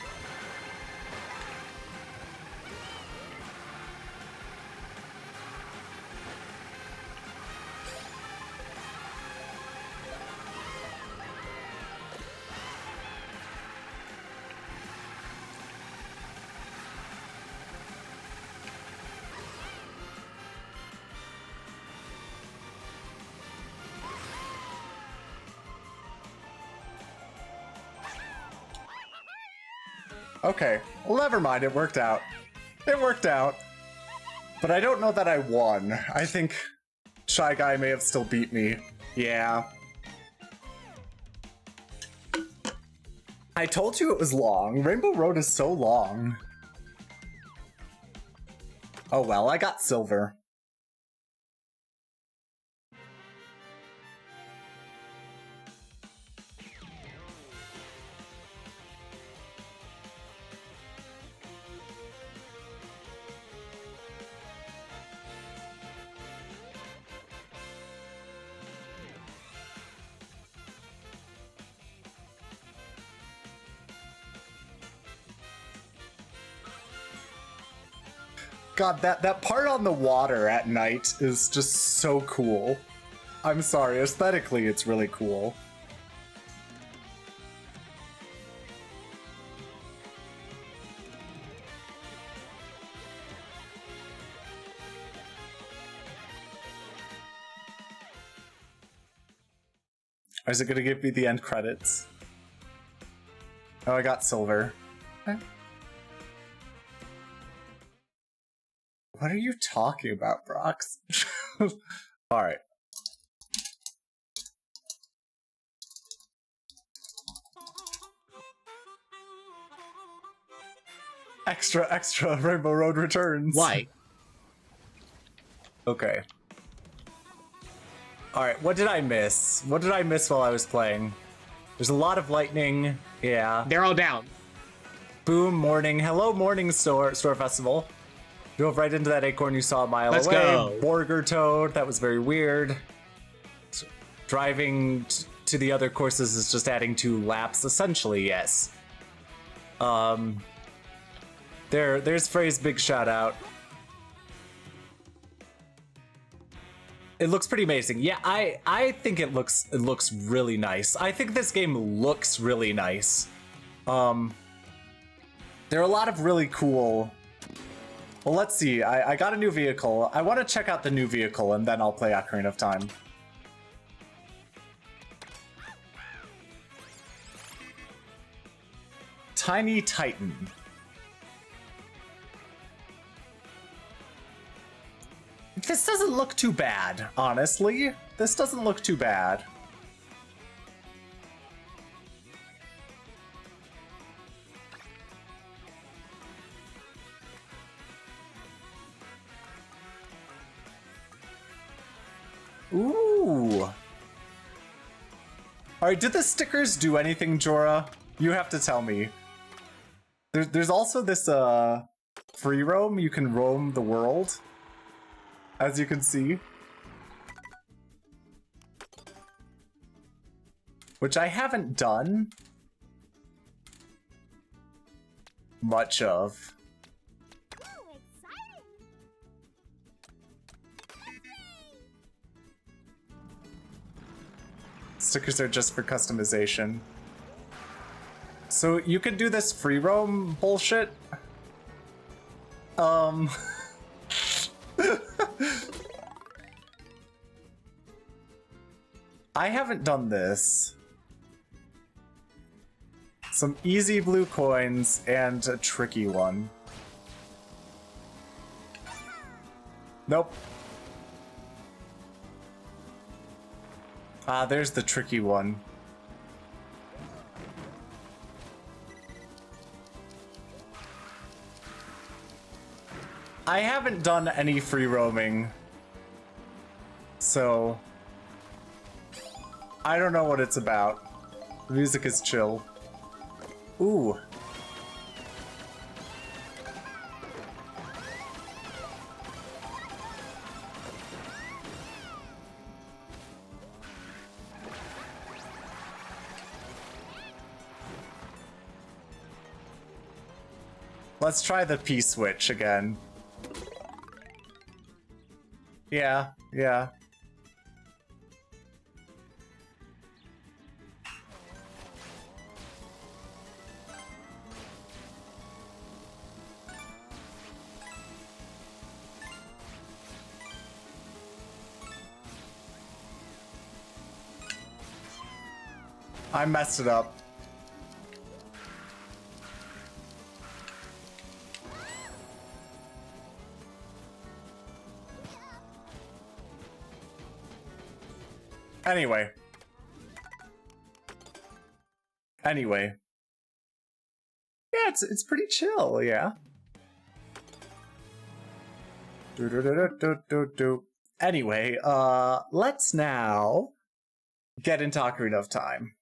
Okay, well, never mind, it worked out. It worked out. But I don't know that I won. I think Shy Guy may have still beat me. Yeah. I told you it was long. Rainbow Road is so long. Oh well, I got silver. God, that part on the water at night is just so cool. I'm sorry, aesthetically it's really cool. Is it gonna give me the end credits? Oh, I got silver. Okay. What are you talking about, Brox? Alright. Extra, Rainbow Road returns. Why? Okay. Alright, what did I miss? What did I miss while I was playing? There's a lot of lightning. Yeah. They're all down. Boom, morning. Hello, morning store festival. Drove right into that acorn you saw a mile Let's away. go. Borger Toad, that was very weird. Driving to the other courses is just adding 2 laps, essentially, yes. There's Frey's big shout out. It looks pretty amazing. Yeah, I think it looks really nice. I think this game looks really nice. There are a lot of really cool. Well, let's see. I got a new vehicle. I want to check out the new vehicle and then I'll play Ocarina of Time. Tiny Titan. This doesn't look too bad, honestly. This doesn't look too bad. Ooh. Alright, did the stickers do anything, Jorah? You have to tell me. There's also this free roam. You can roam the world, as you can see. Which I haven't done. much of. Stickers are just for customization. So you could do this free roam bullshit. I haven't done this. Some easy blue coins and a tricky one. Nope. Ah, there's the tricky one. I haven't done any free roaming, so I don't know what it's about. The music is chill. Ooh. Let's try the P-switch again. Yeah, yeah. I messed it up. Anyway. Yeah, it's pretty chill, yeah. Anyway, let's now get into Ocarina of Time.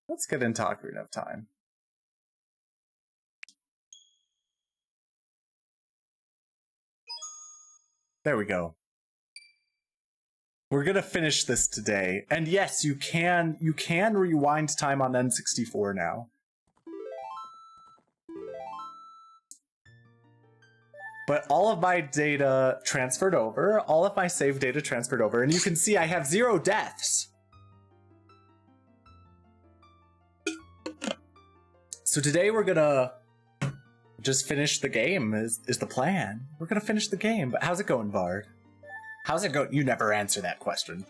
Let's get into Ocarina of Time. There we go. We're gonna finish this today. And yes, you can rewind time on N64 now. But all of my data transferred over, all of my save data transferred over, and you can see I have 0 deaths. So today we're gonna just finish the game is the plan. We're gonna finish the game, but how's it going, Bard? How's it going? You never answer that question.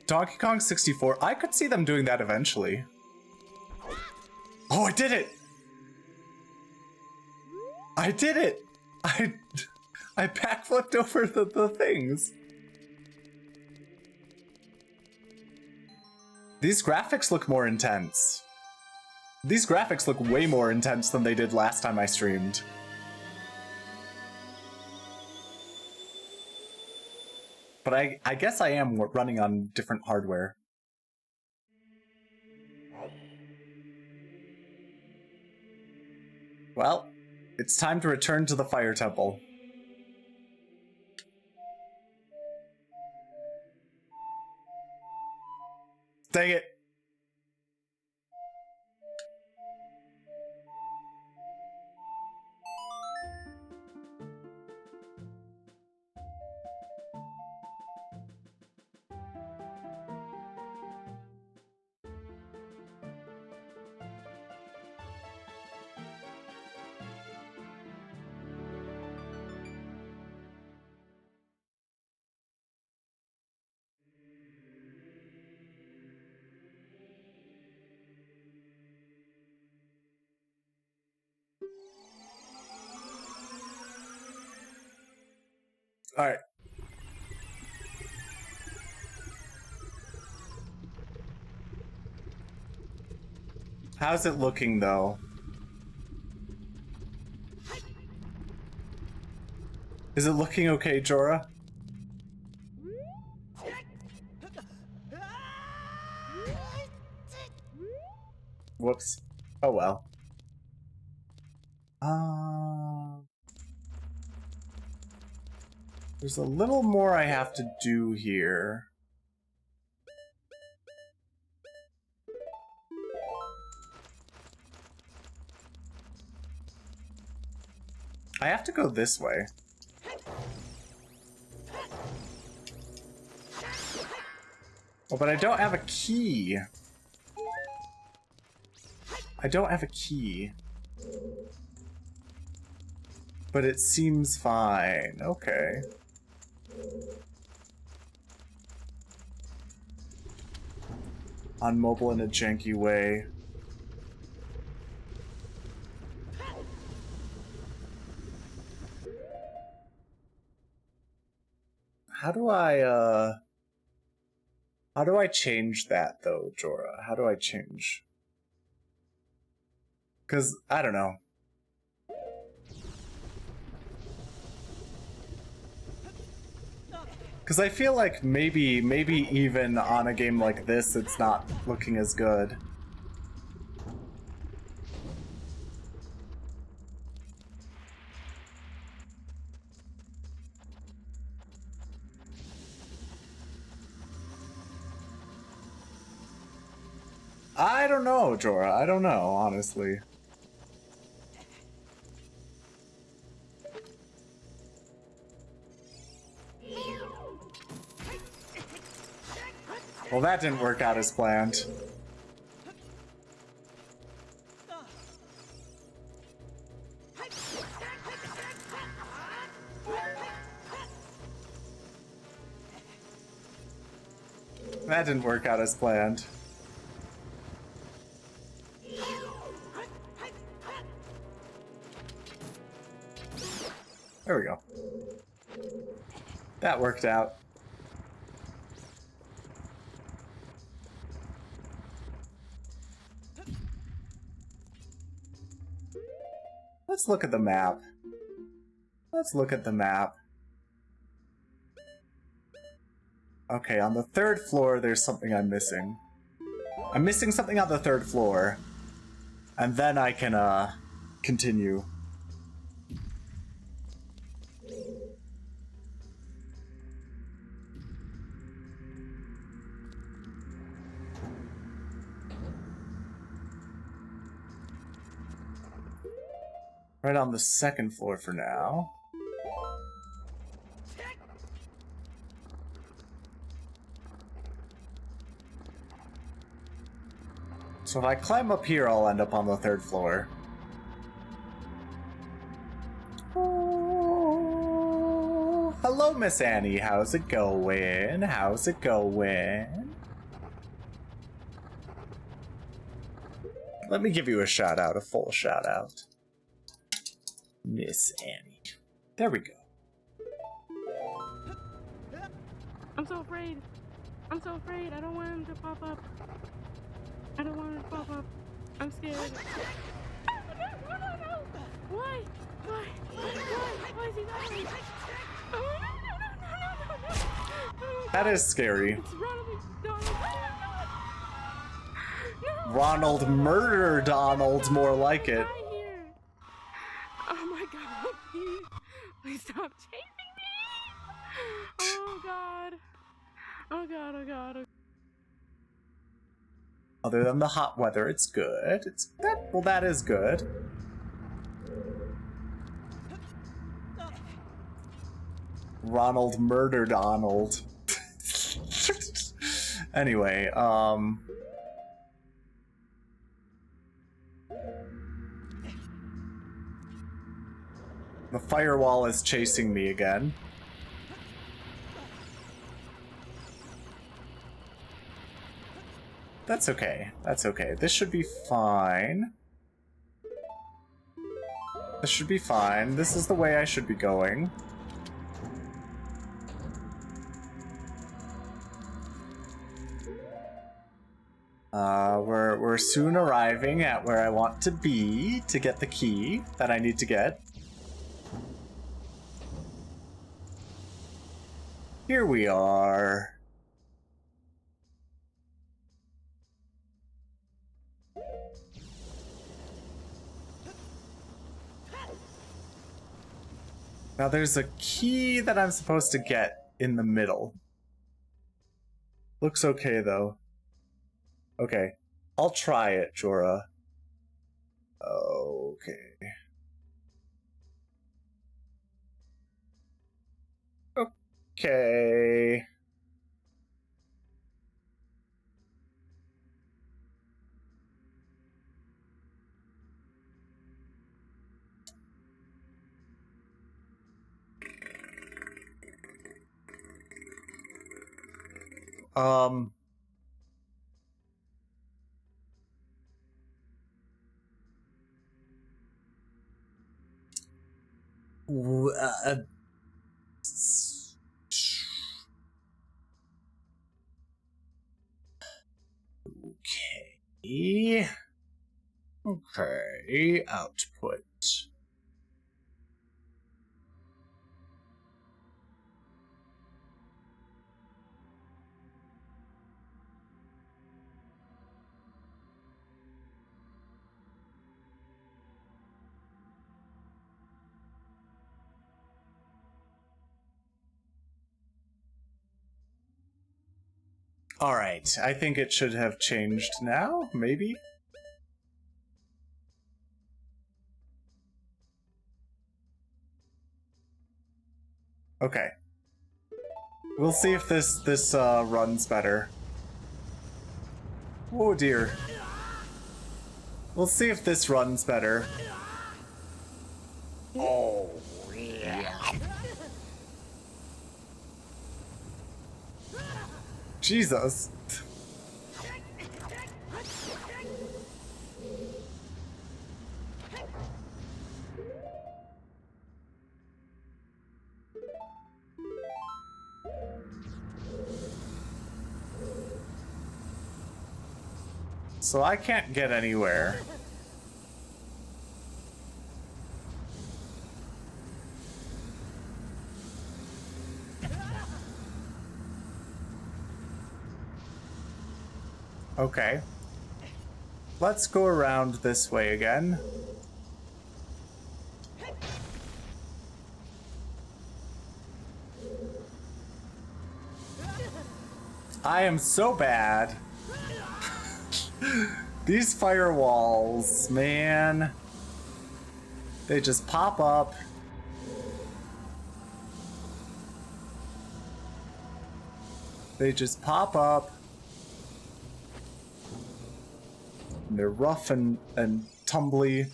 Donkey Kong 64, I could see them doing that eventually. Oh, I did it! I did it! I backflipped over the things. These graphics look more intense. These graphics look way more intense than they did last time I streamed. But I guess I am running on different hardware. Well, it's time to return to the Fire Temple. Dang it! All right. How's it looking, though? Is it looking okay, Jorah? Whoops. Oh well. There's a little more I have to do here. I have to go this way. Oh, but I don't have a key. I don't have a key. But it seems fine. Okay. On mobile in a janky way. How do I change that though, Jorah? How do I change? 'Cause I don't know. Because I feel like maybe even on a game like this, it's not looking as good. I don't know, Jorah. I don't know, honestly. Well, that didn't work out as planned. That didn't work out as planned. There we go. That worked out. Let's look at the map. Let's look at the map. Okay, on the third floor, there's something I'm missing. I'm missing something on the third floor. And then I can, continue. Right on the second floor for now. So if I climb up here, I'll end up on the third floor. Oh, hello, Miss Annie. How's it going? How's it going? Let me give you a shout out, a full shout out. Miss Annie. There we go. I'm so afraid. I'm so afraid. I don't want him to pop up. I don't want him to pop up. I'm scared. No. Why? Why? Why is he not? No. That is scary. It's Ronald. No. Ronald Murder Donald, more like it. Oh my god, please stop chasing me! Oh god. Oh god, oh god. Oh. Other than the hot weather, it's good. That is good. Ronald Murder Donald. Anyway, the firewall is chasing me again. That's okay. That's okay. This should be fine. This should be fine. This is the way I should be going. We're soon arriving at where I want to be to get the key that I need to get. Here we are. Now there's a key that I'm supposed to get in the middle. Looks okay though. Okay. I'll try it, Jorah. Okay. Okay. Um. Okay. Okay. Output. Alright, I think it should have changed now, maybe? Okay. We'll see if this runs better. Oh dear. We'll see if this runs better. Oh, yeah. Jesus. So I can't get anywhere. Okay. Let's go around this way again. I am so bad. These firewalls, man. They just pop up. They just pop up. And they're rough and tumbly.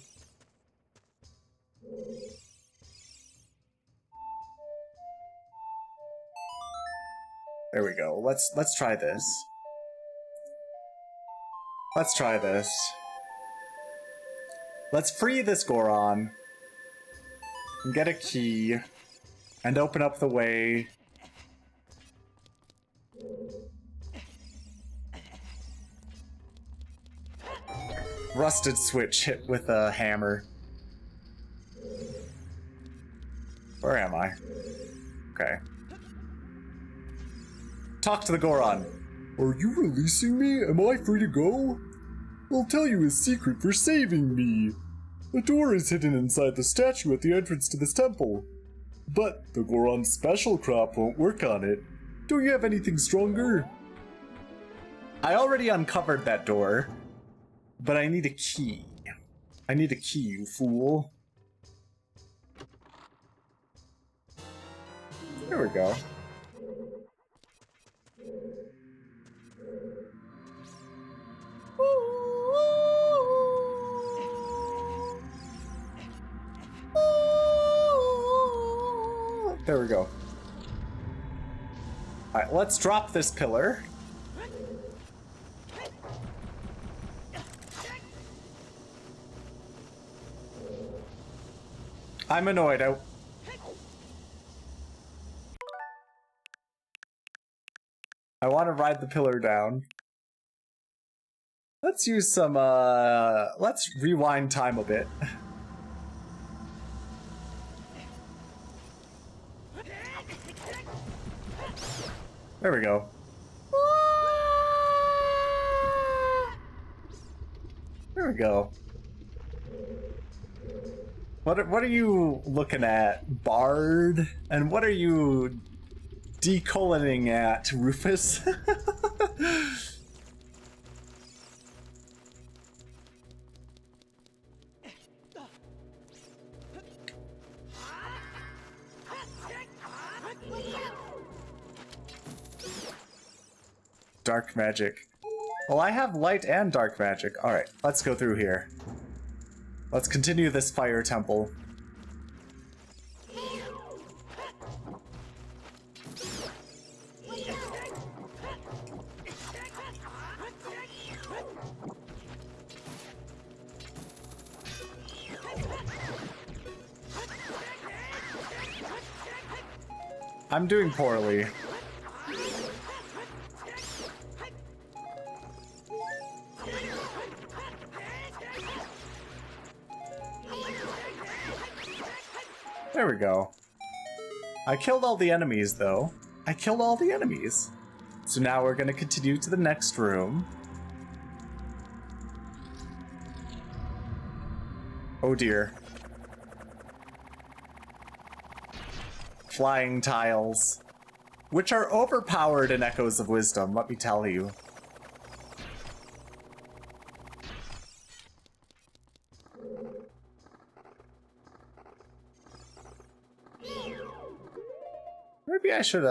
There we go. Let's try this. Let's try this. Let's free this Goron and get a key and open up the way. Rusted switch hit with a hammer. Where am I? Okay. Talk to the Goron. Are you releasing me? Am I free to go? I'll tell you a secret for saving me. The door is hidden inside the statue at the entrance to this temple. But the Goron's special crop won't work on it. Don't you have anything stronger? I already uncovered that door, but I need a key. I need a key, you fool. There we go. There we go. Alright, let's drop this pillar. I'm annoyed. I want to ride the pillar down. Let's use some, let's rewind time a bit. There we go. There we go. What are you looking at, Bard? And what are you decoloning at, Rufus? Dark magic. Well, I have light and dark magic. Alright, let's go through here. Let's continue this fire temple. I'm doing poorly. There we go. I killed all the enemies, though. I killed all the enemies. So now we're gonna continue to the next room. Oh dear. Flying tiles. Which are overpowered in Echoes of Wisdom, let me tell you. Maybe I should,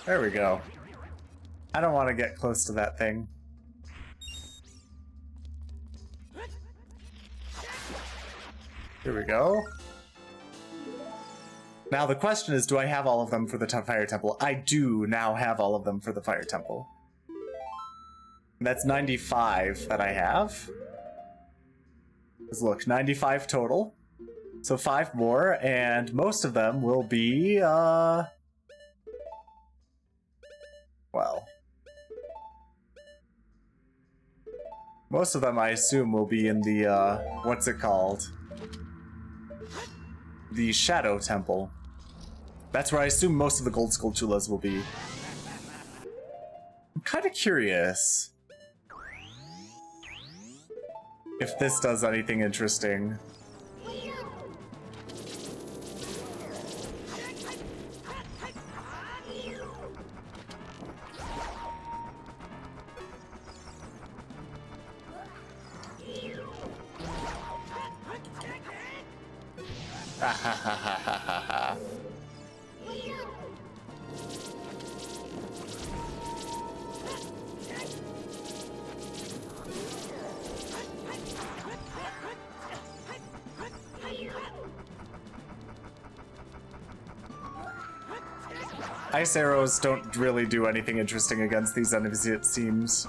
There we go. I don't want to get close to that thing. Here we go. Now the question is, do I have all of them for the Fire Temple? I do now have all of them for the Fire Temple. That's 95 that I have. Let's look, 95 total. So 5 more, and most of them will be, well... most of them, I assume, will be in the, what's it called? The Shadow Temple. That's where I assume most of the gold Skulltulas will be. I'm kind of curious if this does anything interesting. Ice arrows don't really do anything interesting against these enemies, it seems.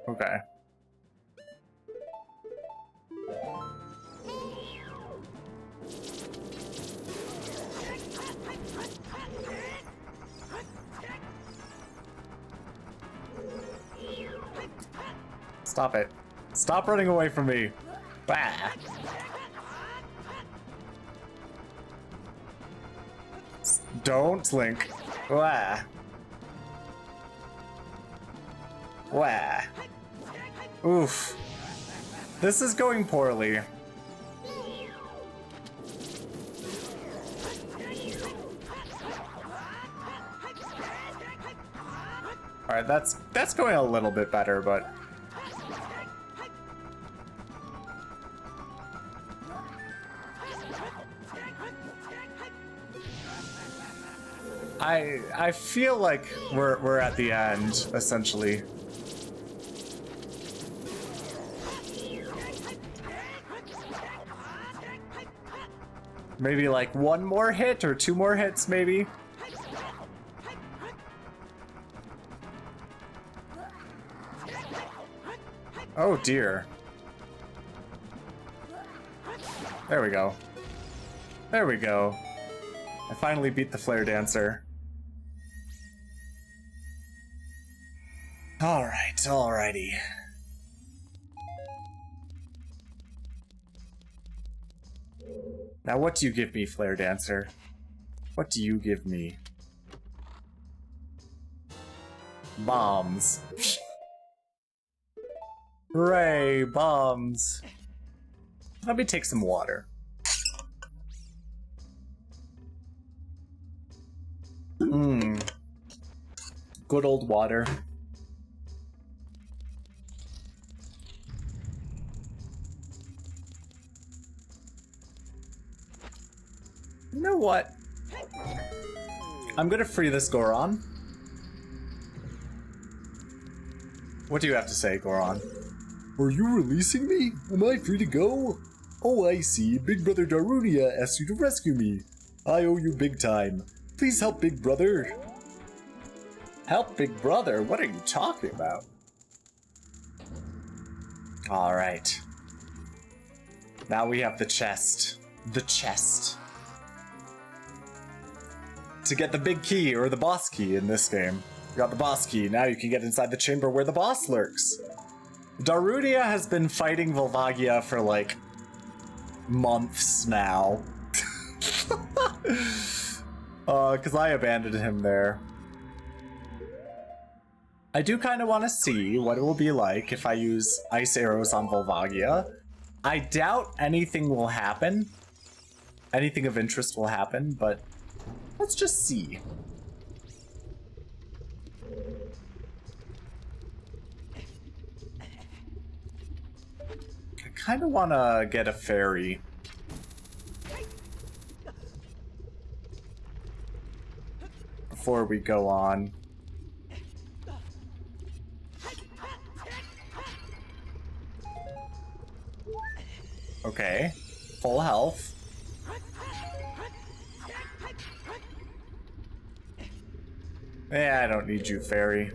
Okay. Stop it. Stop running away from me. Bah. Don't, Link. Wah. Wah. Oof. This is going poorly. Alright, that's going a little bit better, but... I feel like we're at the end, essentially. Maybe like one more hit or 2 more hits, maybe? Oh dear. There we go. There we go. I finally beat the Flare Dancer. Alright, alrighty. Now what do you give me, Flare Dancer? What do you give me? Bombs. Hooray, bombs. Let me take some water. Good old water. You know what? I'm gonna free this Goron. What do you have to say, Goron? Are you releasing me? Am I free to go? Oh, I see. Big Brother Darunia asked you to rescue me. I owe you big time. Please help Big Brother. Help Big Brother? What are you talking about? Alright. Now we have the chest. The chest. To get the big key, or the boss key in this game. You got the boss key, now you can get inside the chamber where the boss lurks. Darunia has been fighting Volvagia for like months now. Cause I abandoned him there. I do kind of want to see what it will be like if I use ice arrows on Volvagia. I doubt anything will happen. Anything of interest will happen, but let's just see. I kind of want to get a fairy. Before we go on. Okay, full health. Yeah, I don't need you, fairy.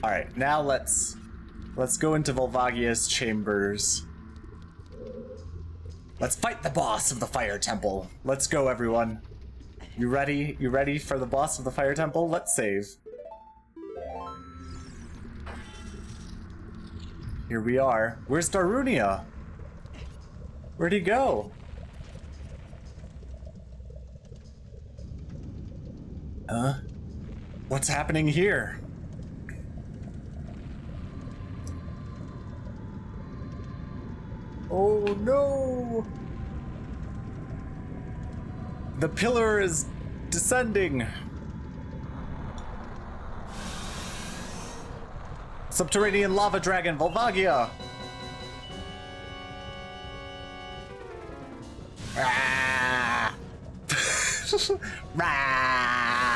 Alright, now let's go into Volvagia's chambers. Let's fight the boss of the Fire Temple. Let's go, everyone. You ready? You ready for the boss of the Fire Temple? Let's save. Here we are. Where's Darunia? Where'd he go? Huh? What's happening here? Oh no! The pillar is descending. Subterranean lava dragon, Volvagia! Ah! Ah!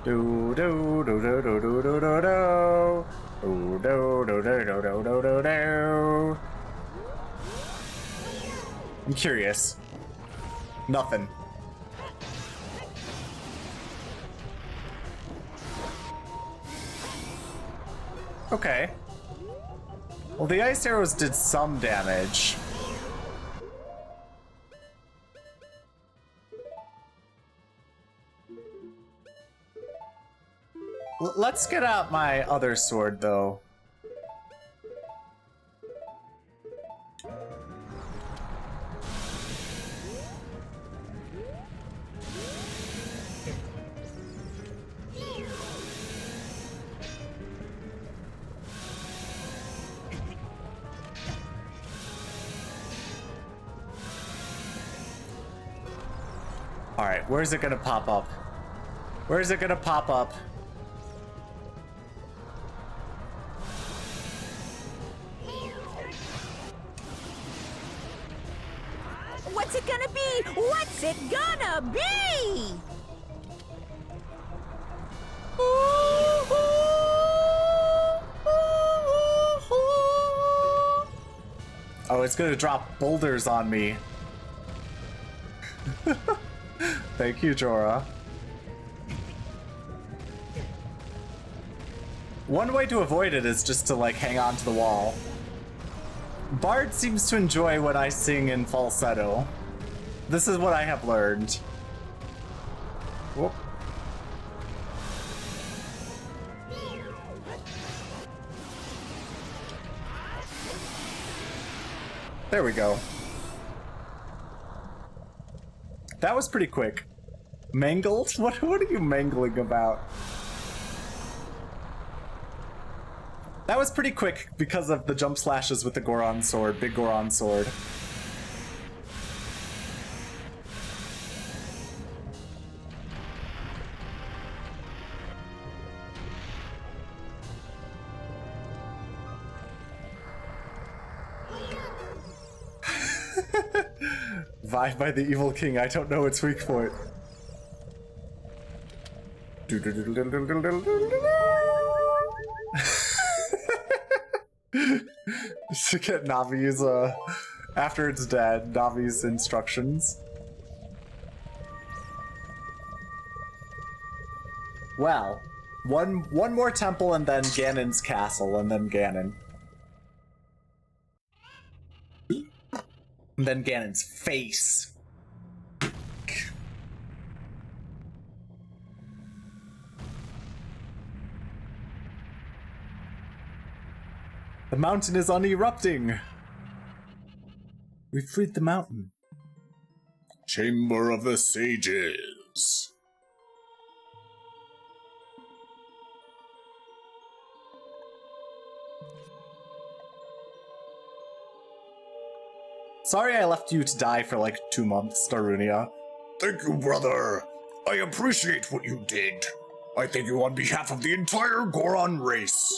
Do do do do do do do do do. Do do do do do do do do do. I'm curious. Nothing. Okay. Well, the ice arrows did some damage. Let's get out my other sword, though. Alright, where's it gonna pop up? Where's it gonna pop up? What's it gonna be? What's it gonna be? Oh, it's gonna drop boulders on me. Thank you, Jorah. One way to avoid it is just to like hang on to the wall. Bard seems to enjoy when I sing in falsetto. This is what I have learned. Whoop. There we go. That was pretty quick. Mangled? What are you mangling about? That was pretty quick because of the jump slashes with the Goron sword, big Goron sword. Vibe by the Evil King, I don't know its weak point. To get Navi's, after it's dead, Navi's instructions. Well, one more temple and then Ganon's castle, and then Ganon. And then Ganon's face. The mountain is unerupting. We freed the mountain. Chamber of the Sages. Sorry I left you to die for like 2 months, Darunia. Thank you, brother. I appreciate what you did. I thank you on behalf of the entire Goron race.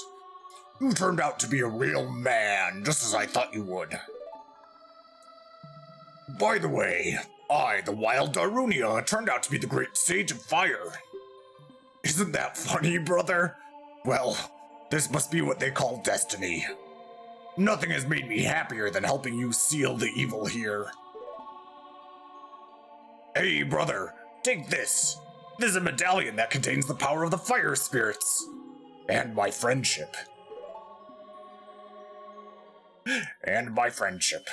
You turned out to be a real man, just as I thought you would. By the way, I, the wild Darunia, turned out to be the great sage of fire. Isn't that funny, brother? Well, this must be what they call destiny. Nothing has made me happier than helping you seal the evil here. Hey, brother, take this. This is a medallion that contains the power of the fire spirits. And my friendship. And my friendship.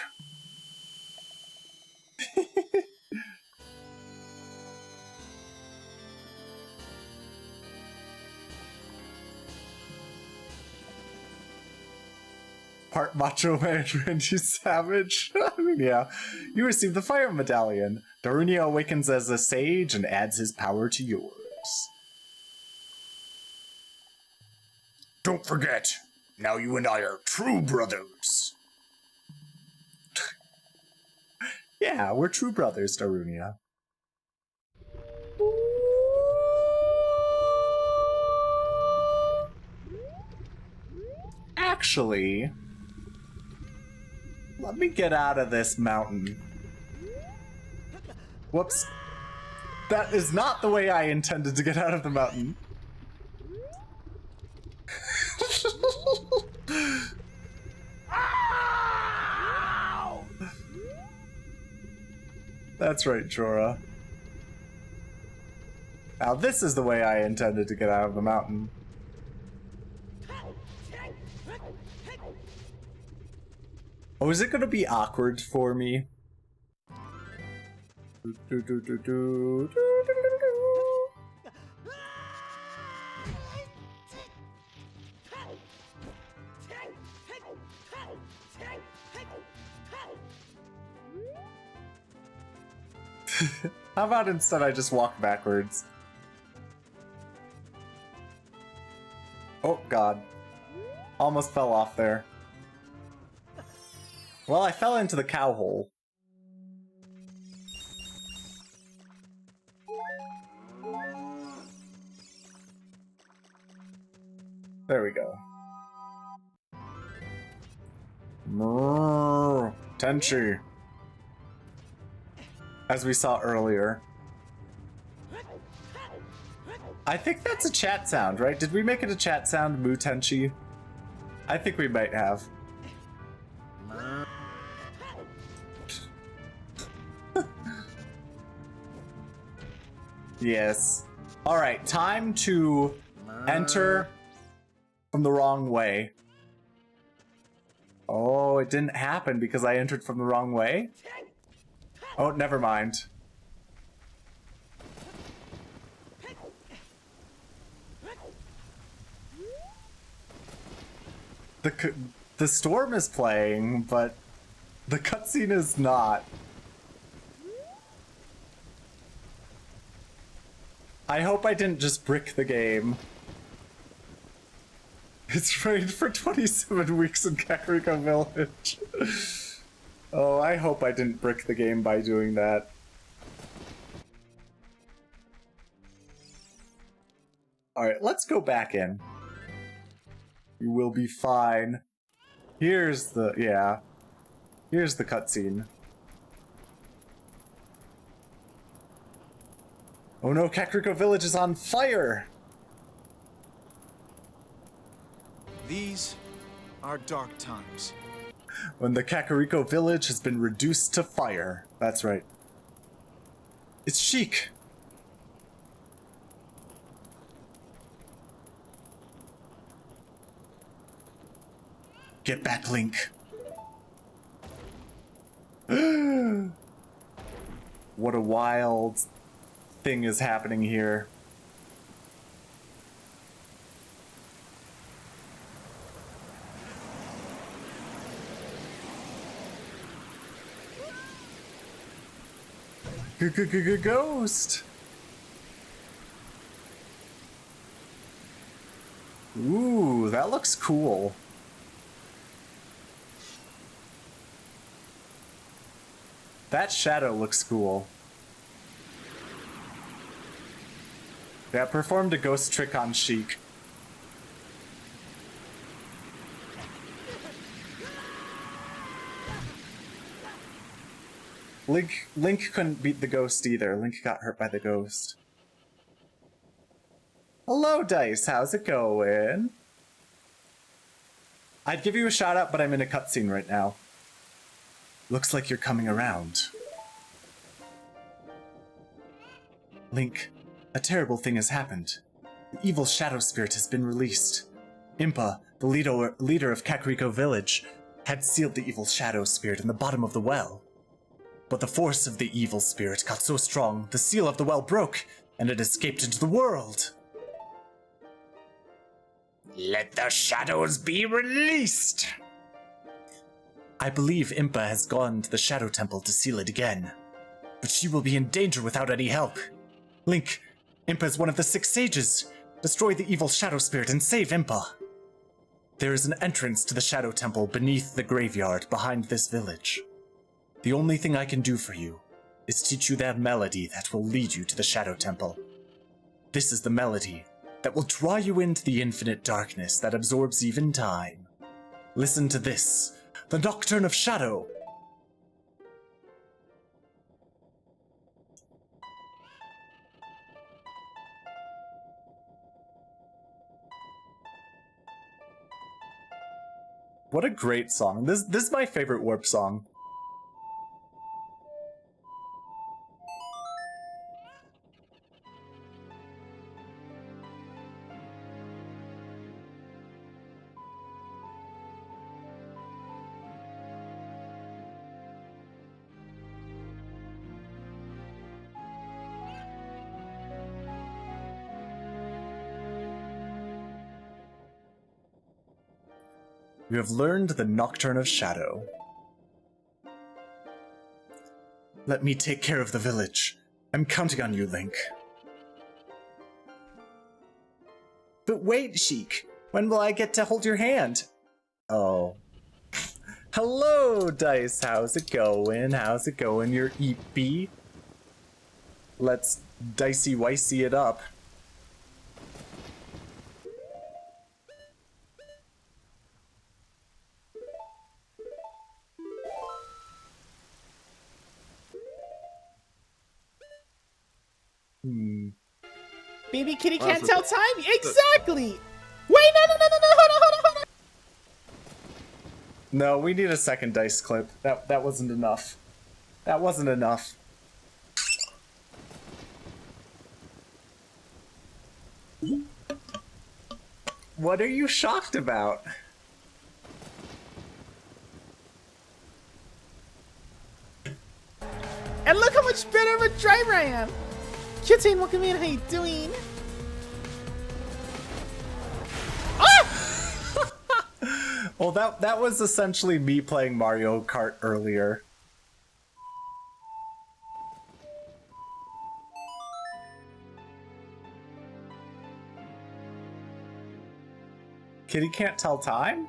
Part Macho Man, Randy Savage. I mean, yeah. You receive the Fire Medallion. Darunia awakens as a sage and adds his power to yours. Don't forget, now you and I are true brothers. Yeah, we're true brothers, Darunia. Actually, let me get out of this mountain. Whoops. That is not the way I intended to get out of the mountain. That's right, Jorah. Now this is the way I intended to get out of the mountain. Oh, is it gonna be awkward for me? How about instead I just walk backwards? Oh god. Almost fell off there. Well, I fell into the cow hole. There we go. Tenchi. As we saw earlier. I think that's a chat sound, right? Did we make it a chat sound, Mu Tenchi? I think we might have. Yes. Alright, time to enter from the wrong way. Oh, it didn't happen because I entered from the wrong way? Oh, never mind. The storm is playing, but the cutscene is not. I hope I didn't just brick the game. It's rained for 27 weeks in Kakariko Village. Oh, I hope I didn't brick the game by doing that. Alright, let's go back in. You will be fine. Here's the... yeah. Here's the cutscene. Oh no, Kakariko Village is on fire! These are dark times. When the Kakariko Village has been reduced to fire. That's right. It's Sheik! Get back, Link. What a wild thing is happening here. Ghost! Ooh, that looks cool. That shadow looks cool. Yeah, performed a ghost trick on Sheik. Link couldn't beat the ghost either. Link got hurt by the ghost. Hello, Dice. How's it going? I'd give you a shout out, but I'm in a cutscene right now. Looks like you're coming around. Link, a terrible thing has happened. The evil shadow spirit has been released. Impa, the leader of Kakariko Village, had sealed the evil shadow spirit in the bottom of the well. But the force of the evil spirit got so strong, the seal of the well broke, and it escaped into the world. Let the shadows be released! I believe Impa has gone to the Shadow Temple to seal it again. But she will be in danger without any help. Link, Impa is one of the 6 sages. Destroy the evil shadow spirit and save Impa. There is an entrance to the Shadow Temple beneath the graveyard behind this village. The only thing I can do for you is teach you that melody that will lead you to the Shadow Temple. This is the melody that will draw you into the infinite darkness that absorbs even time. Listen to this, the Nocturne of Shadow. What a great song. This is my favorite Warp song. You have learned the Nocturne of Shadow. Let me take care of the village. I'm counting on you, Link. But wait, Sheik. When will I get to hold your hand? Oh. Hello, Dice. How's it going? How's it going, your EP? Let's dicey-wicey it up. Baby kitty can't tell time? Exactly! Wait, no, hold on. No, we need a second dice clip. That wasn't enough. That wasn't enough. What are you shocked about? And look how much better of a driver I am! Cutane, welcome in, how you doing? Well, that was essentially me playing Mario Kart earlier. Kitty can't tell time?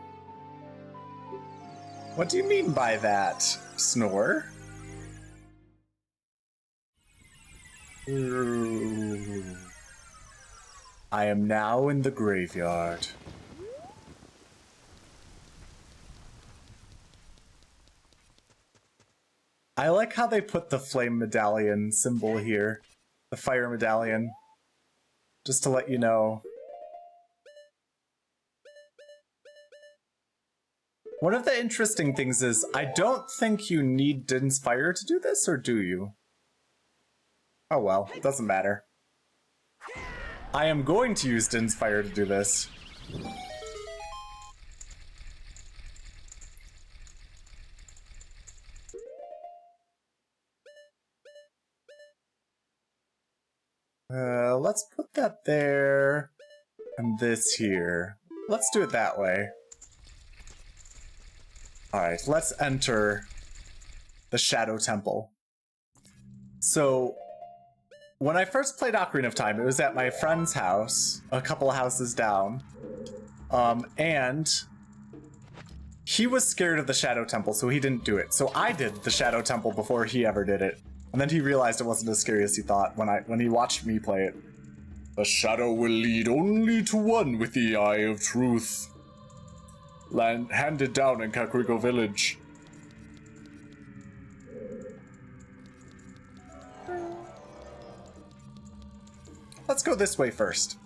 What do you mean by that, Snore? Ooh. I am now in the graveyard. I like how they put the flame medallion symbol here. The fire medallion. Just to let you know. One of the interesting things is, I don't think you need Din's Fire to do this, or do you? Oh well, it doesn't matter. I am going to use Din's Fire to do this. Let's put that there, and this here. Let's do it that way. Alright, let's enter the Shadow Temple. So, when I first played Ocarina of Time, it was at my friend's house, a couple houses down. And he was scared of the Shadow Temple, so he didn't do it. So I did the Shadow Temple before he ever did it. And then he realized it wasn't as scary as he thought when he watched me play it. The shadow will lead only to one with the Eye of Truth. Handed down in Kakariko Village. Let's go this way first.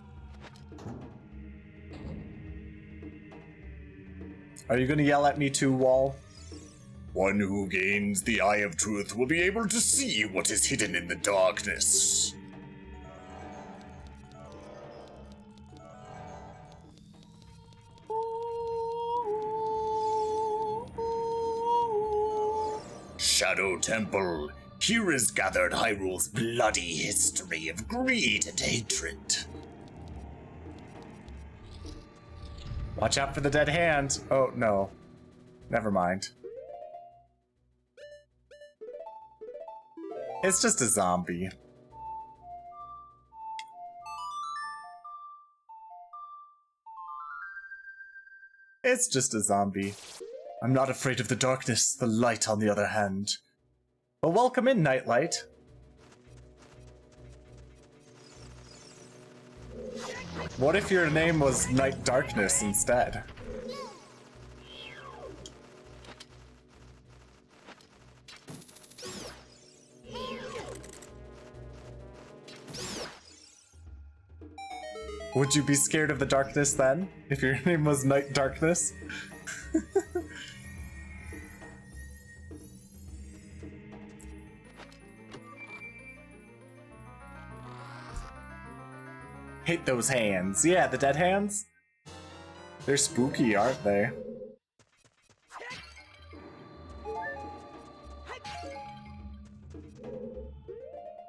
Are you gonna yell at me too, Wall? One who gains the Eye of Truth will be able to see what is hidden in the darkness. Shadow Temple. Here is gathered Hyrule's bloody history of greed and hatred. Watch out for the dead hand. Oh, no. Never mind. It's just a zombie. It's just a zombie. I'm not afraid of the darkness, the light on the other hand. Well, welcome in, Nightlight. What if your name was Night Darkness instead? Would you be scared of the darkness then, if your name was Night Darkness? Hate those hands. Yeah, the dead hands. They're spooky, aren't they?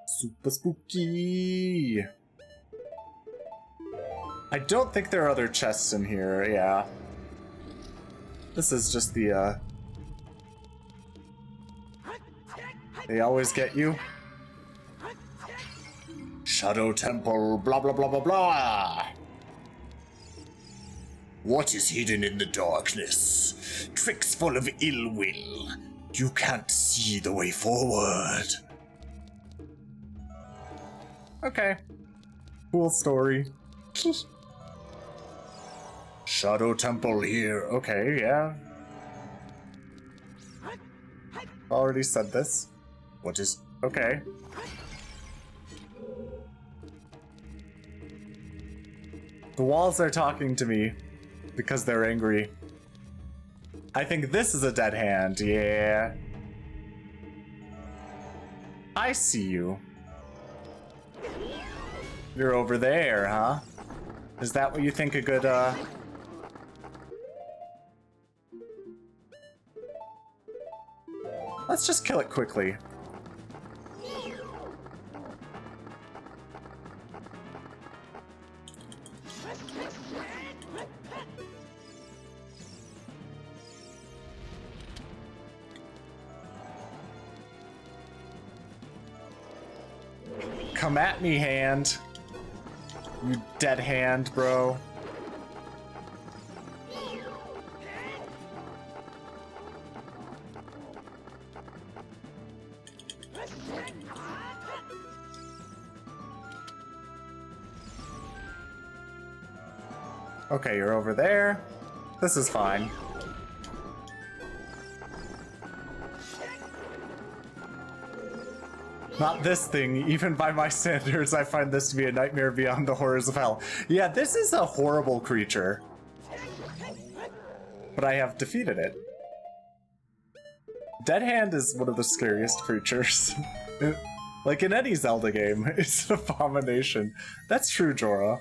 Super spooky. I don't think there are other chests in here, yeah. This is just the, They always get you. Shadow Temple, blah blah blah blah blah. What is hidden in the darkness? Tricks full of ill will. You can't see the way forward. Okay. Cool story. Shadow Temple here. Okay, yeah. Already said this. What is... Okay. The walls are talking to me because they're angry. I think this is a dead hand, yeah. I see you. You're over there, huh? Is that what you think a good, Let's just kill it quickly. Come at me, hand. You dead hand, bro. Okay, you're over there. This is fine. Not this thing. Even by my standards, I find this to be a nightmare beyond the horrors of hell. Yeah, this is a horrible creature. But I have defeated it. Dead Hand is one of the scariest creatures. Like in any Zelda game, it's an abomination. That's true, Jorah.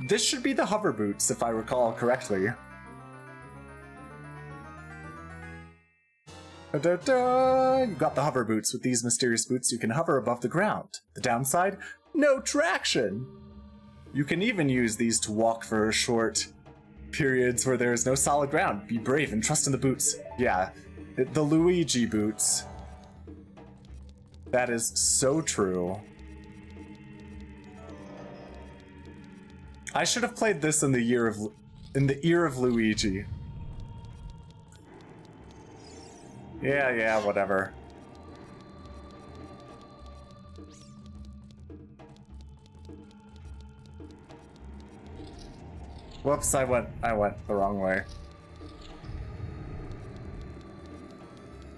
This should be the hover boots, if I recall correctly. Da-da-da! You got the hover boots. With these mysterious boots, you can hover above the ground. The downside? No traction! You can even use these to walk for short periods where there is no solid ground. Be brave and trust in the boots. Yeah, the Luigi boots. That is so true. I should have played this in the year of Luigi. Yeah, whatever. Whoops, I went the wrong way.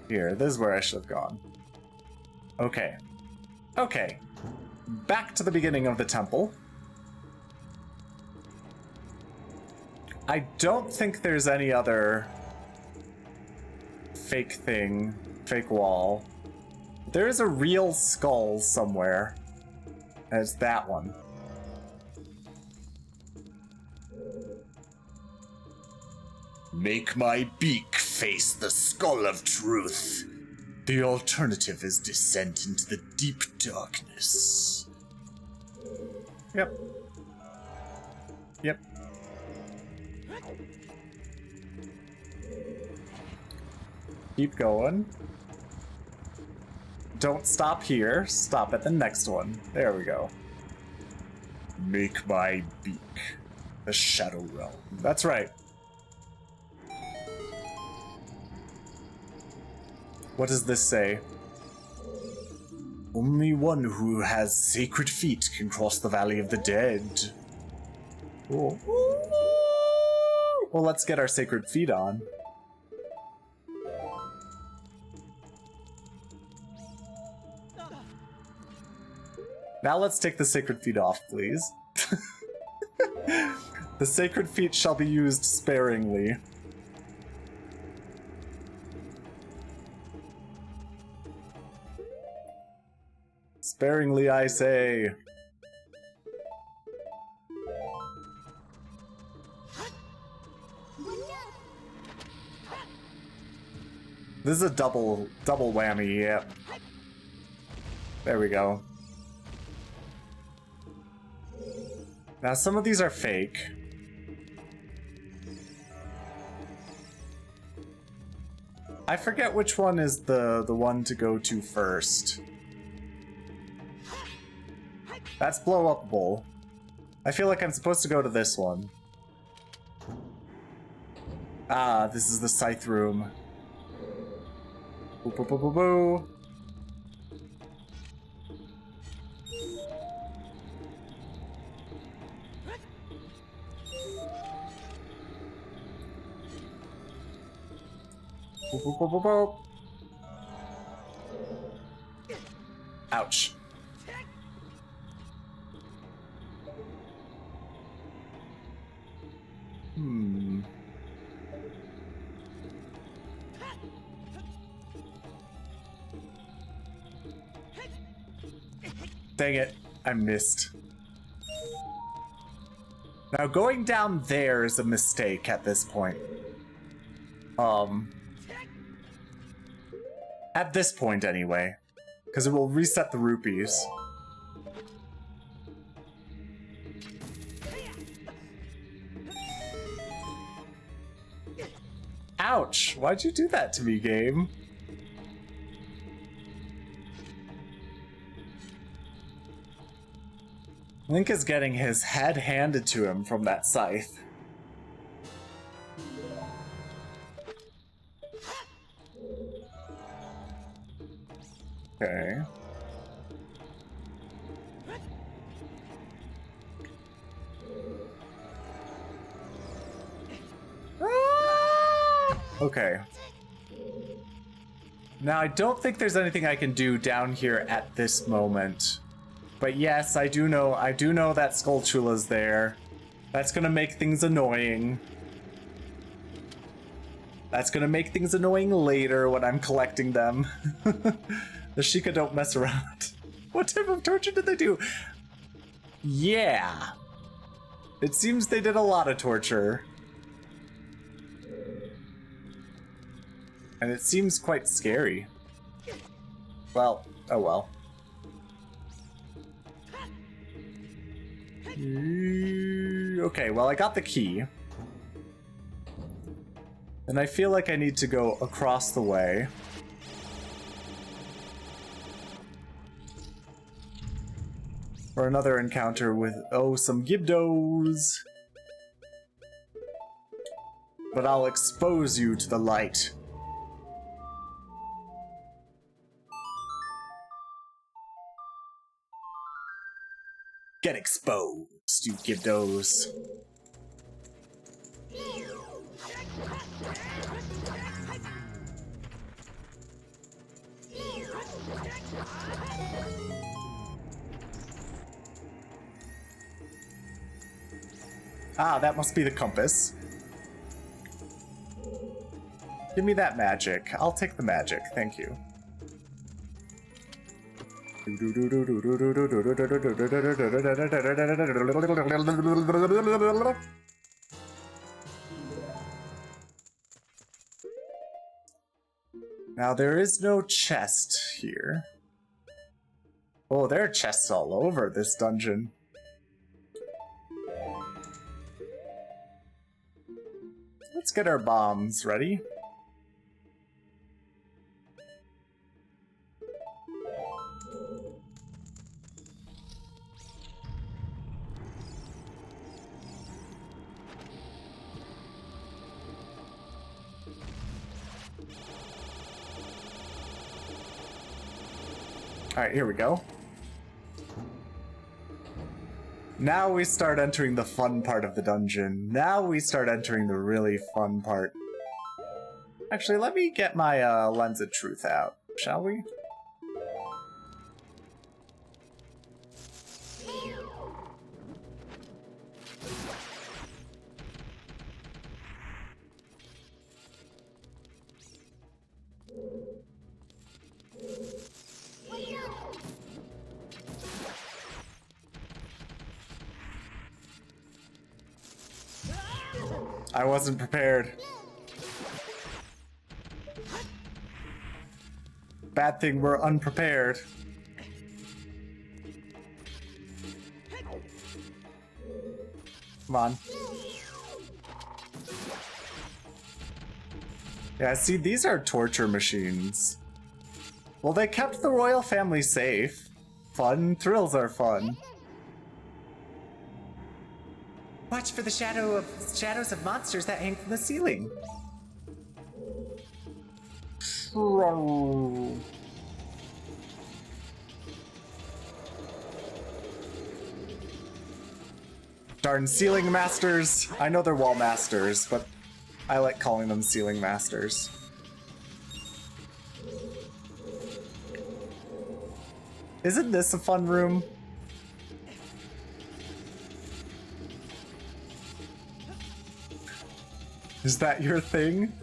Here, this is where I should have gone. Okay. Okay. Back to the beginning of the temple. I don't think there's any other fake wall. There is a real skull somewhere. And it's that one. Make my beak face the skull of truth. The alternative is descent into the deep darkness. Yep. Yep. Keep going. Don't stop here. Stop at the next one. There we go. Make my beak the Shadow Realm. That's right. What does this say? Only one who has sacred feet can cross the Valley of the Dead. Cool. Well, let's get our sacred feet on. Now let's take the sacred feet off, please. The sacred feet shall be used sparingly. Sparingly, I say. This is a double whammy, yep. There we go. Now some of these are fake. I forget which one is the one to go to first. That's blow-upable. I feel like I'm supposed to go to this one. Ah, this is the scythe room. Boo boo boo boo boo. Boo boo boo boo boo. Ouch. Dang it, I missed. Now going down there is a mistake at this point. At this point anyway. Because it will reset the rupees. Ouch! Why'd you do that to me, game? Link is getting his head handed to him from that scythe. Okay. Okay. Now, I don't think there's anything I can do down here at this moment. But yes, I do know that Skulltula's there. That's gonna make things annoying. That's gonna make things annoying later when I'm collecting them. The Sheikah don't mess around. What type of torture did they do? Yeah. It seems they did a lot of torture. And it seems quite scary. Well, oh well. Okay, well, I got the key. And I feel like I need to go across the way. For another encounter with, oh, some Gibdos. But I'll expose you to the light. Get exposed, you Gibdos. Ah, that must be the compass. Give me that magic. I'll take the magic, thank you. Now there is no chest here. Oh, there are chests all over this dungeon. Let's get our bombs ready. Alright, here we go. Now we start entering the fun part of the dungeon. Now we start entering the really fun part. Actually, let me get my Lens of Truth out, shall we? I wasn't prepared. Bad thing we're unprepared. Come on. Yeah, see, these are torture machines. Well, they kept the royal family safe. Fun. Thrills are fun. Watch for the shadows of monsters that hang from the ceiling. Darn ceiling masters. I know they're wall masters, but I like calling them ceiling masters. Isn't this a fun room? Is that your thing?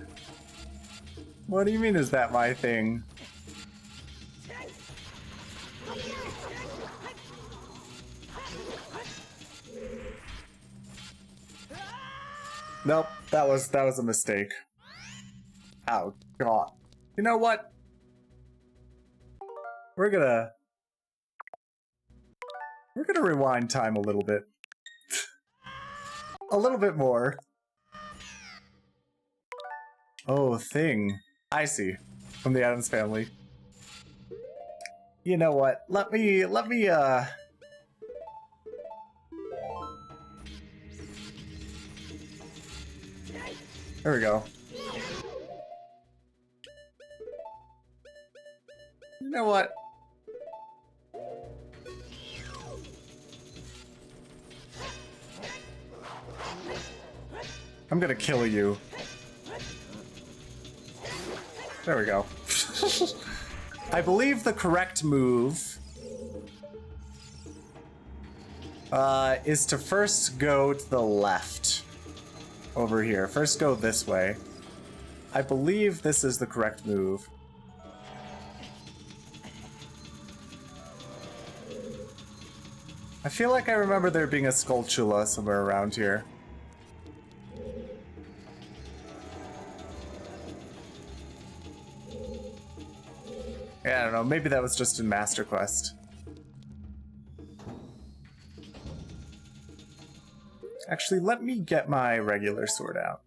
What do you mean, is that my thing? Nope, that was a mistake. Oh god. You know what? We're gonna rewind time a little bit. A little bit more. Oh, thing. I see. From the Addams Family. You know what? Let me there we go. You know what? I'm gonna kill you. There we go. I believe the correct move is to first go to the left. Over here. First go this way. I believe this is the correct move. I feel like I remember there being a Skulltula somewhere around here. Yeah, I don't know. Maybe that was just in Master Quest. Actually, let me get my regular sword out.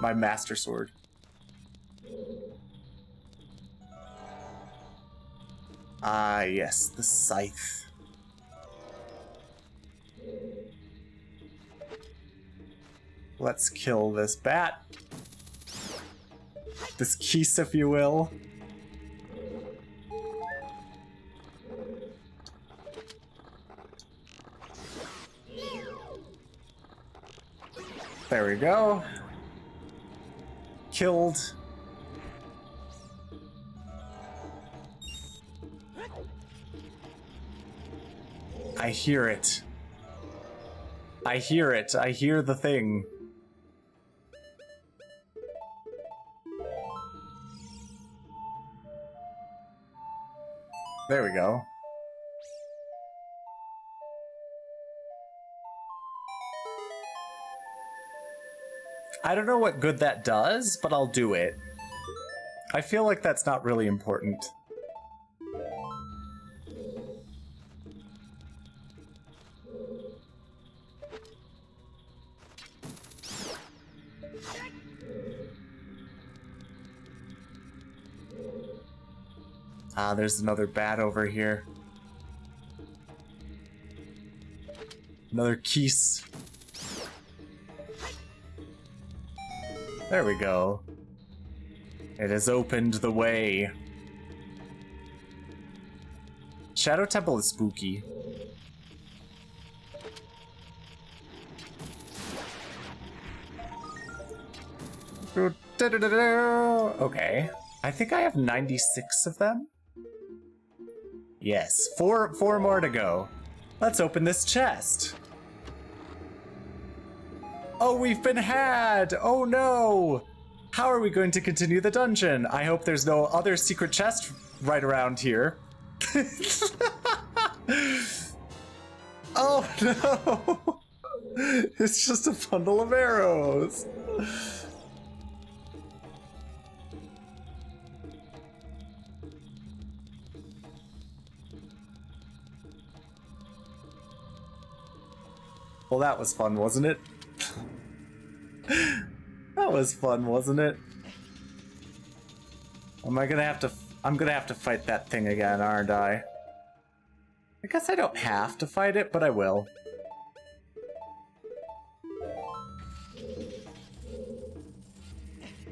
My Master Sword. Ah, yes, the scythe. Let's kill this bat. This Keese, if you will. There we go. Killed. I hear it. I hear it. I hear the thing. There we go. I don't know what good that does, but I'll do it. I feel like that's not really important. Ah, there's another bat over here. Another Keese. There we go. It has opened the way. Shadow Temple is spooky. Okay. I think I have 96 of them. Yes, four more to go. Let's open this chest. Oh, we've been had! Oh no! How are we going to continue the dungeon? I hope there's no other secret chest right around here. Oh no! It's just a bundle of arrows. Well, that was fun, wasn't it? That was fun, wasn't it? I'm gonna have to fight that thing again, aren't I? I guess I don't have to fight it, but I will.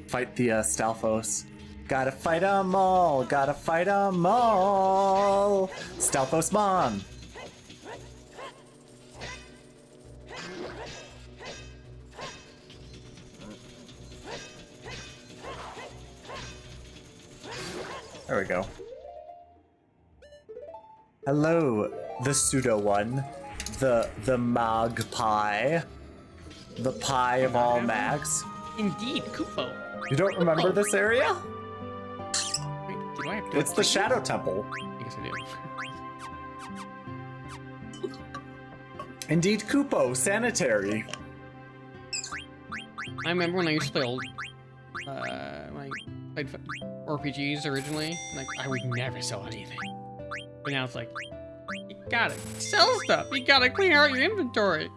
Fight the Stalfos. Gotta fight 'em all, gotta fight 'em all. Stalfos Mon. There we go. Hello, the pseudo one. The magpie. The pie of all mags. Indeed, Kupo. You don't remember this area? Wait, do I have to It's the Shadow Temple. I guess I do. Indeed, Kupo, sanitary. I remember when I used to play old, when I played RPGs originally, like, I would never sell anything. But now it's like, you gotta sell stuff. You gotta clean out your inventory.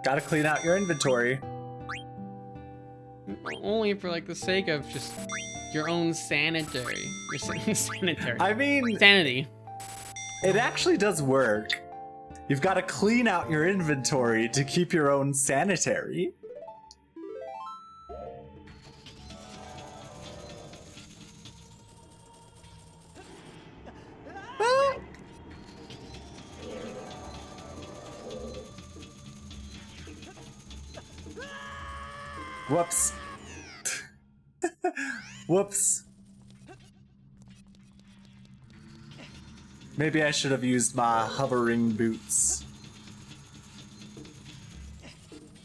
Gotta clean out your inventory. Only for like the sake of just your own sanitary. Your sanitary. I mean, sanity. It actually does work. You've got to clean out your inventory to keep your own sanitary. Whoops. Whoops. Maybe I should have used my hovering boots.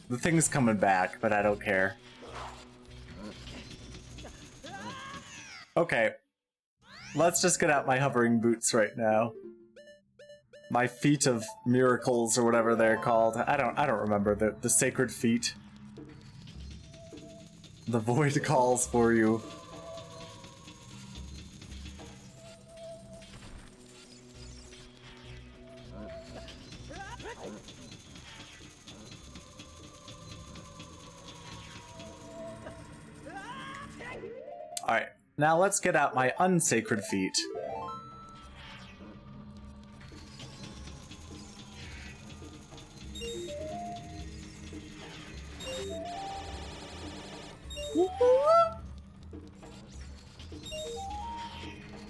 The thing's coming back, but I don't care. Okay. Let's just get out my hovering boots right now. My feet of miracles or whatever they're called. I don't remember the sacred feet. The void calls for you. Alright, now let's get out my unsacred feet.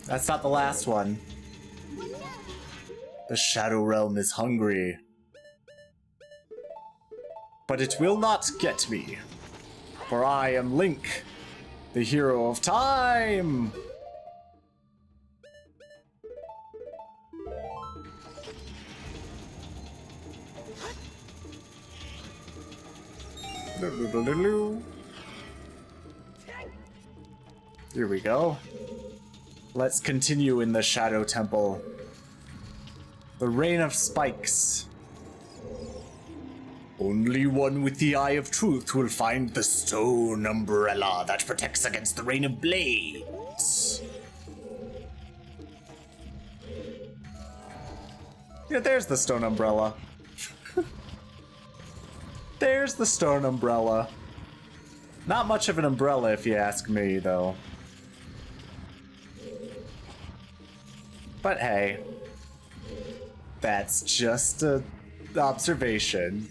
That's not the last one. The Shadow Realm is hungry. But it will not get me. For I am Link, the hero of time! Here we go. Let's continue in the Shadow Temple. The Reign of Spikes. Only one with the Eye of Truth will find the stone umbrella that protects against the Rain of Blades. Yeah, there's the stone umbrella. There's the stone umbrella. Not much of an umbrella if you ask me, though. But hey, that's just a observation.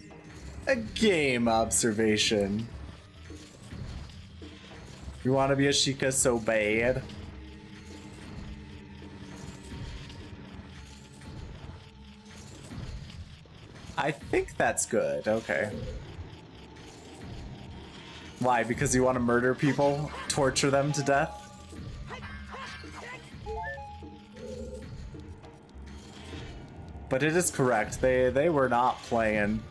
A game observation. You want to be a Sheikah so bad? I think that's good. Okay. Why? Because you want to murder people? Torture them to death? But it is correct. They were not playing.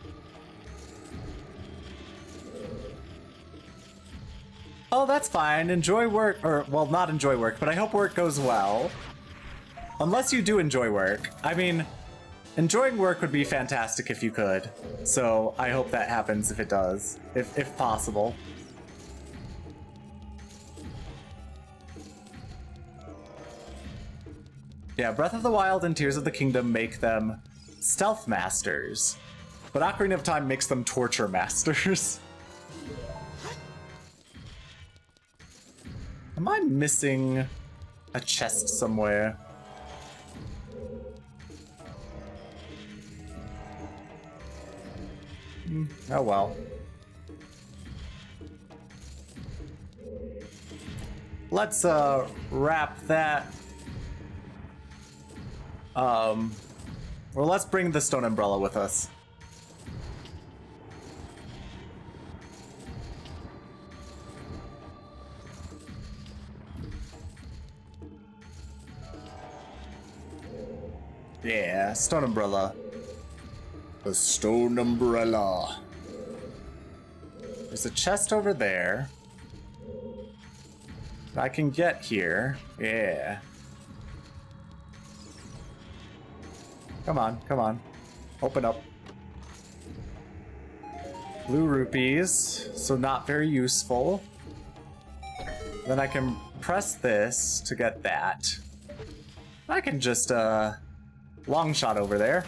Oh, that's fine. Enjoy work, or, well, not enjoy work, but I hope work goes well. Unless you do enjoy work. I mean, enjoying work would be fantastic if you could. So I hope that happens if it does, if possible. Yeah, Breath of the Wild and Tears of the Kingdom make them stealth masters, but Ocarina of Time makes them torture masters. Am I missing a chest somewhere? Oh well. Let's wrap that. Well, let's bring the stone umbrella with us. Yeah, stone umbrella. The stone umbrella. There's a chest over there. I can get here. Yeah. Come on, come on. Open up. Blue rupees, so not very useful. Then I can press this to get that. I can just, long shot over there.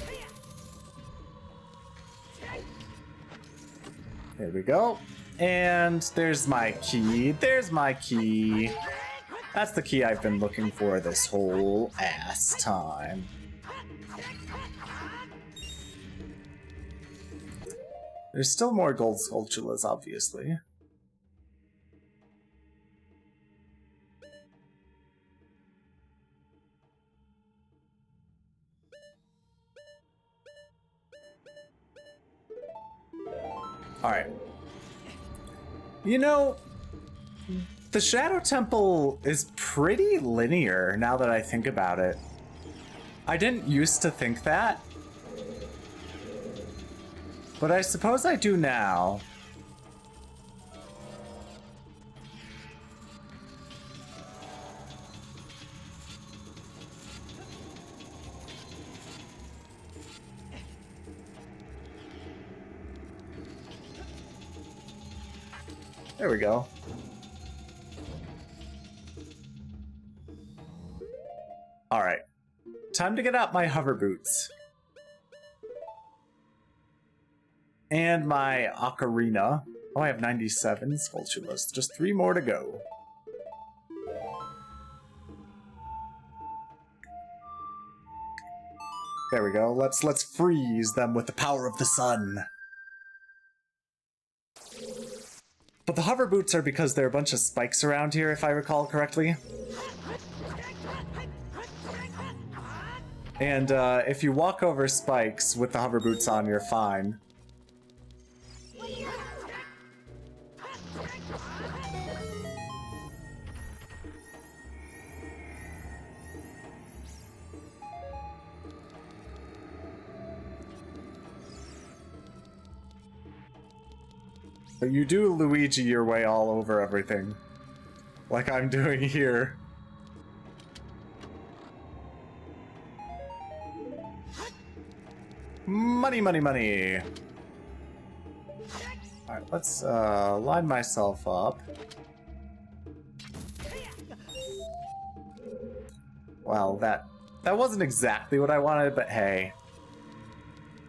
There we go. And there's my key. There's my key. That's the key I've been looking for this whole ass time. There's still more gold sculptulas, obviously. Alright. You know, the Shadow Temple is pretty linear now that I think about it. I didn't used to think that, but I suppose I do now. There we go. All right, time to get out my hover boots. And my Ocarina. Oh, I have 97 Skulltulas. Just 3 more to go. There we go. Let's freeze them with the power of the sun. But the hover boots are because there are a bunch of spikes around here, if I recall correctly. And if you walk over spikes with the hover boots on, you're fine. But you do Luigi your way all over everything. Like I'm doing here. Money, money, money! Alright, let's line myself up. Well, that wasn't exactly what I wanted, but hey.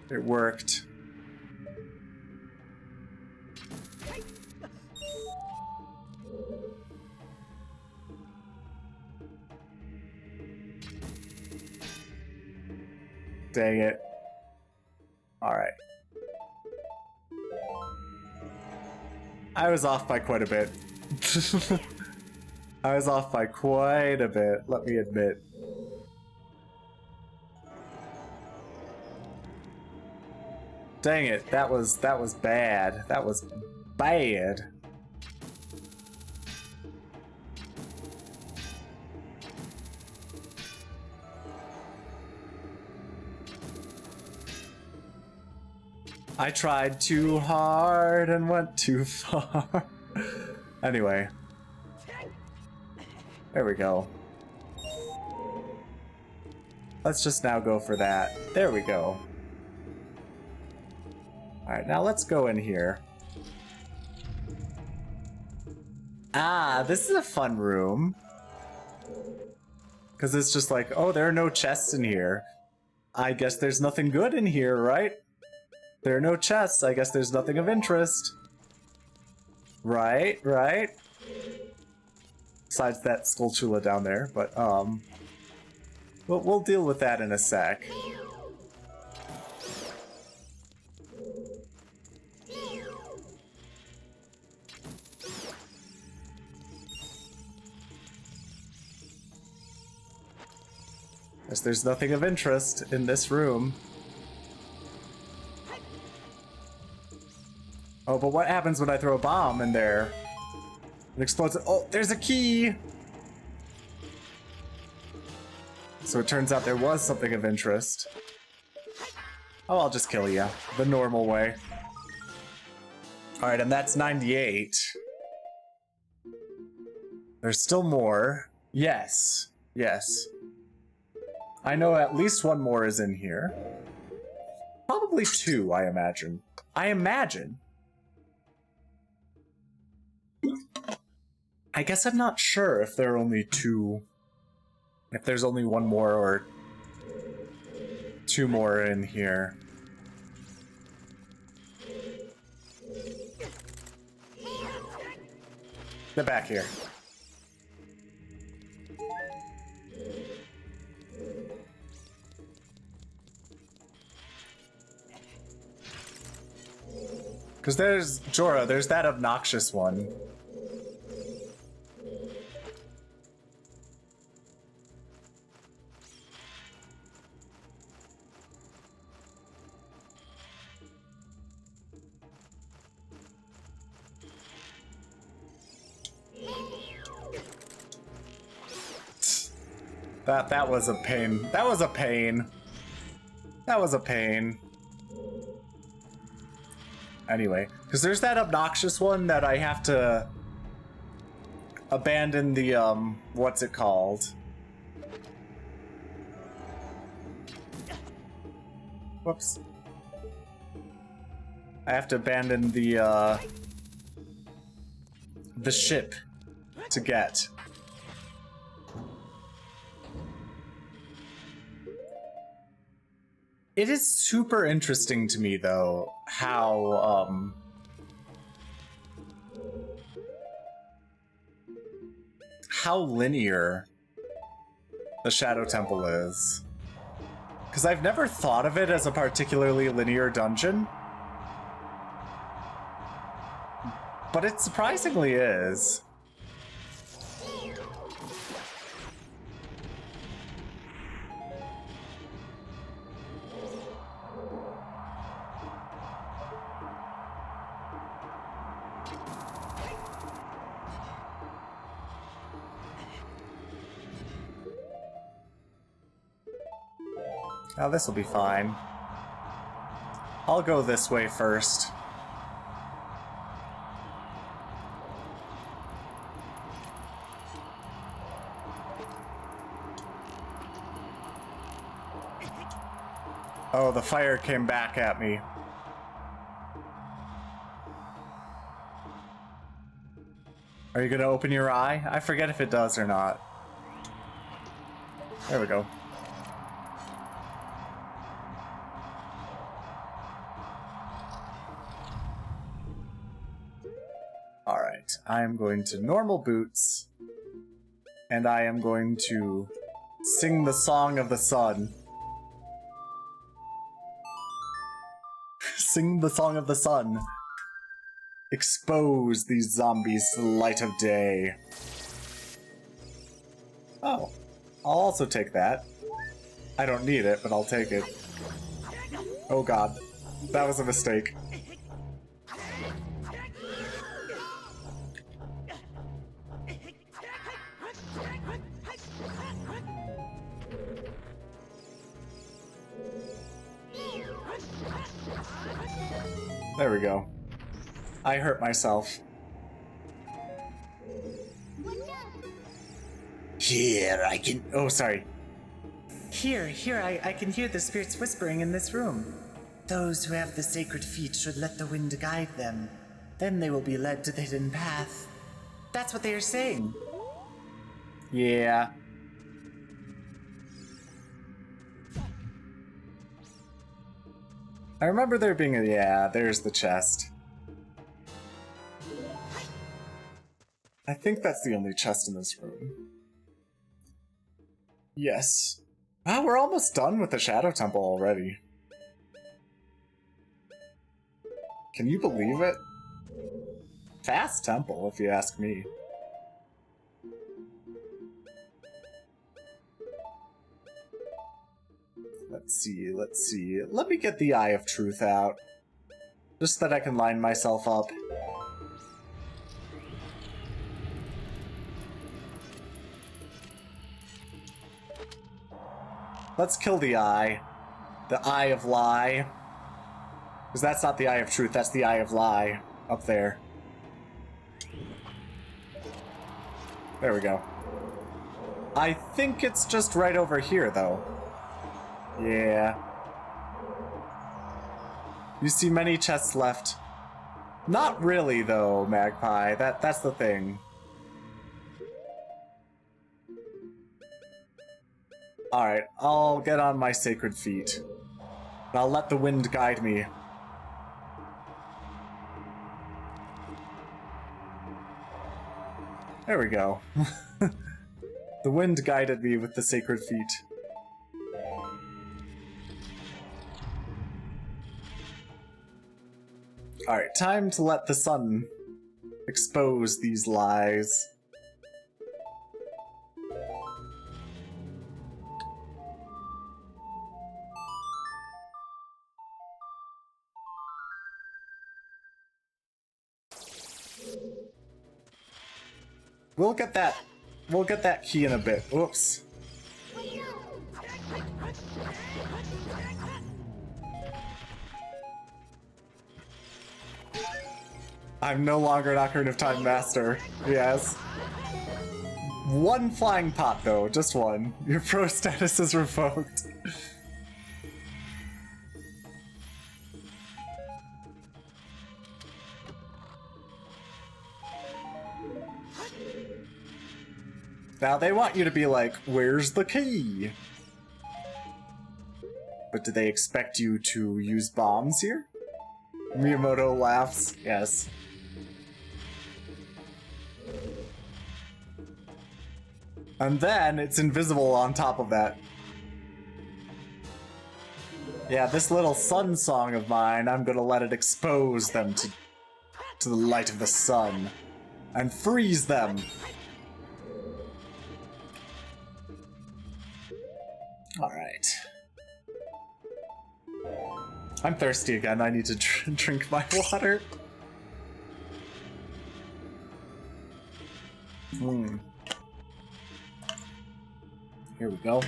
It worked. Dang it. Alright. I was off by quite a bit. I was off by quite a bit, let me admit. Dang it, that was bad. That was bad. I tried too hard and went too far. Anyway. There we go. Let's just now go for that. There we go. Alright, now let's go in here. Ah, this is a fun room. Because it's just like, oh, there are no chests in here. I guess there's nothing good in here, right? There are no chests. I guess there's nothing of interest. Right, right. Besides that Skulltula down there, but we'll deal with that in a sec. Guess there's nothing of interest in this room. Oh, but what happens when I throw a bomb in there? It explodes. Oh, there's a key! So it turns out there was something of interest. Oh, I'll just kill you. The normal way. Alright, and that's 98. There's still more. Yes. Yes. I know at least one more is in here. Probably 2, I imagine. I imagine. I guess I'm not sure if there are only two. If there's only one more or two more in here. Get back here. Because there's Jorah, there's that obnoxious one. That was a pain. That was a pain. That was a pain. Anyway, because there's that obnoxious one that I have to abandon the, what's it called? Whoops. I have to abandon the ship to get. It is super interesting to me, though, how linear the Shadow Temple is. Because I've never thought of it as a particularly linear dungeon. But it surprisingly is. Now this will be fine. I'll go this way first. Oh, the fire came back at me. Are you gonna open your eye? I forget if it does or not. There we go. Alright, I am going to normal boots, and I am going to sing the Song of the Sun. Sing the Song of the Sun. Expose these zombies to the light of day. Oh, I'll also take that. I don't need it, but I'll take it. Oh god, that was a mistake. There we go. I hurt myself. Here, I can... Oh, sorry. Here, I can hear the spirits whispering in this room. Those who have the sacred feet should let the wind guide them. Then they will be led to the hidden path. That's what they are saying. Yeah. I remember there being a... Yeah, there's the chest. I think that's the only chest in this room. Yes. Wow, we're almost done with the Shadow Temple already. Can you believe it? Fast temple, if you ask me. Let's see. Let me get the Eye of Truth out. Just so that I can line myself up. Let's kill the Eye. The Eye of Lie. Because that's not the Eye of Truth, that's the Eye of Lie. Up there. There we go. I think it's just right over here, though. Yeah. You see many chests left. Not really, though, Magpie. That's the thing. Alright, I'll get on my sacred feet. And I'll let the wind guide me. There we go. The wind guided me with the sacred feet. Alright, time to let the sun expose these lies. We'll get that key in a bit. Oops. I'm no longer an Ocarina of Time master. Yes. One flying pot though, just one. Your pro status is revoked. Now they want you to be like, where's the key? But do they expect you to use bombs here? Miyamoto laughs, yes. And then it's invisible on top of that. Yeah, this little sun song of mine, I'm gonna let it expose them to the light of the sun. And freeze them. Alright. I'm thirsty again. I need to drink my water. Here we go.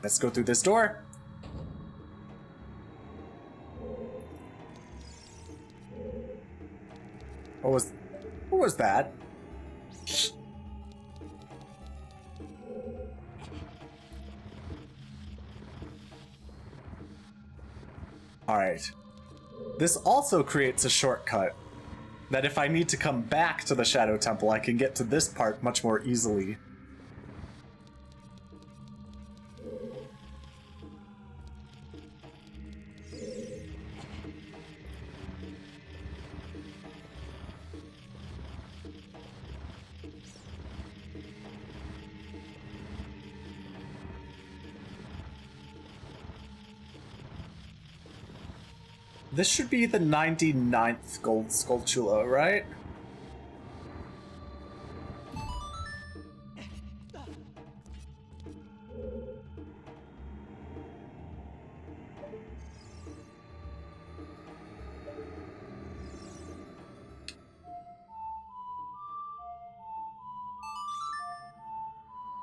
Let's go through this door. What was that? Alright. This also creates a shortcut that if I need to come back to the Shadow Temple, I can get to this part much more easily. This should be the 99th gold Skulltula, right?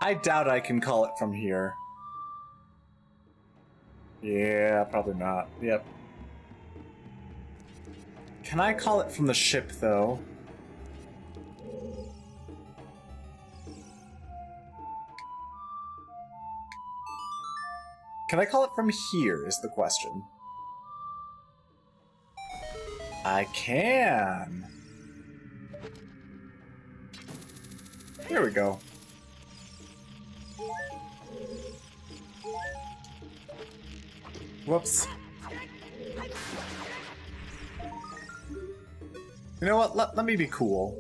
I doubt I can call it from here. Yeah, probably not. Yep. Can I call it from the ship, though? Can I call it from here, is the question. I can! Here we go. Whoops. You know what? Let me be cool.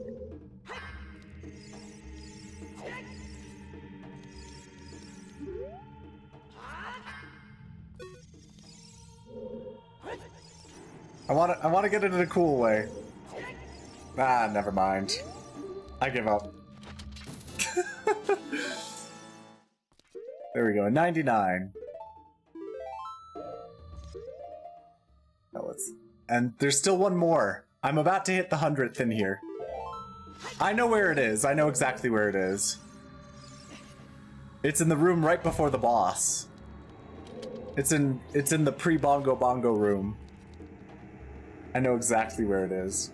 I want to get it in a cool way. Ah, never mind. I give up. There we go. 99. And there's still one more. I'm about to hit the 100th in here. I know where it is. I know exactly where it is. It's in the room right before the boss. It's in the pre-bongo bongo room. I know exactly where it is.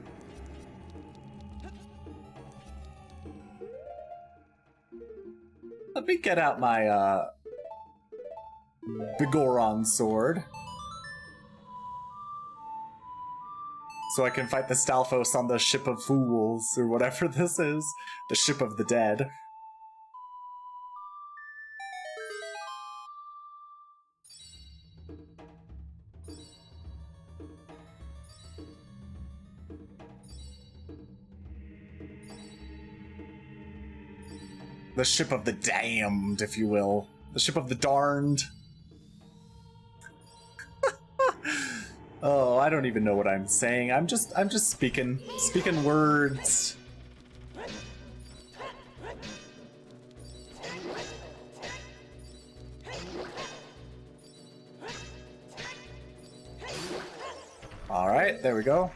Let me get out my Bigoron sword. So I can fight the Stalfos on the Ship of Fools, or whatever this is. The Ship of the Dead. The ship of the damned, if you will. The ship of the darned. Oh, I don't even know what I'm saying. I'm just speaking words. All right, there we go.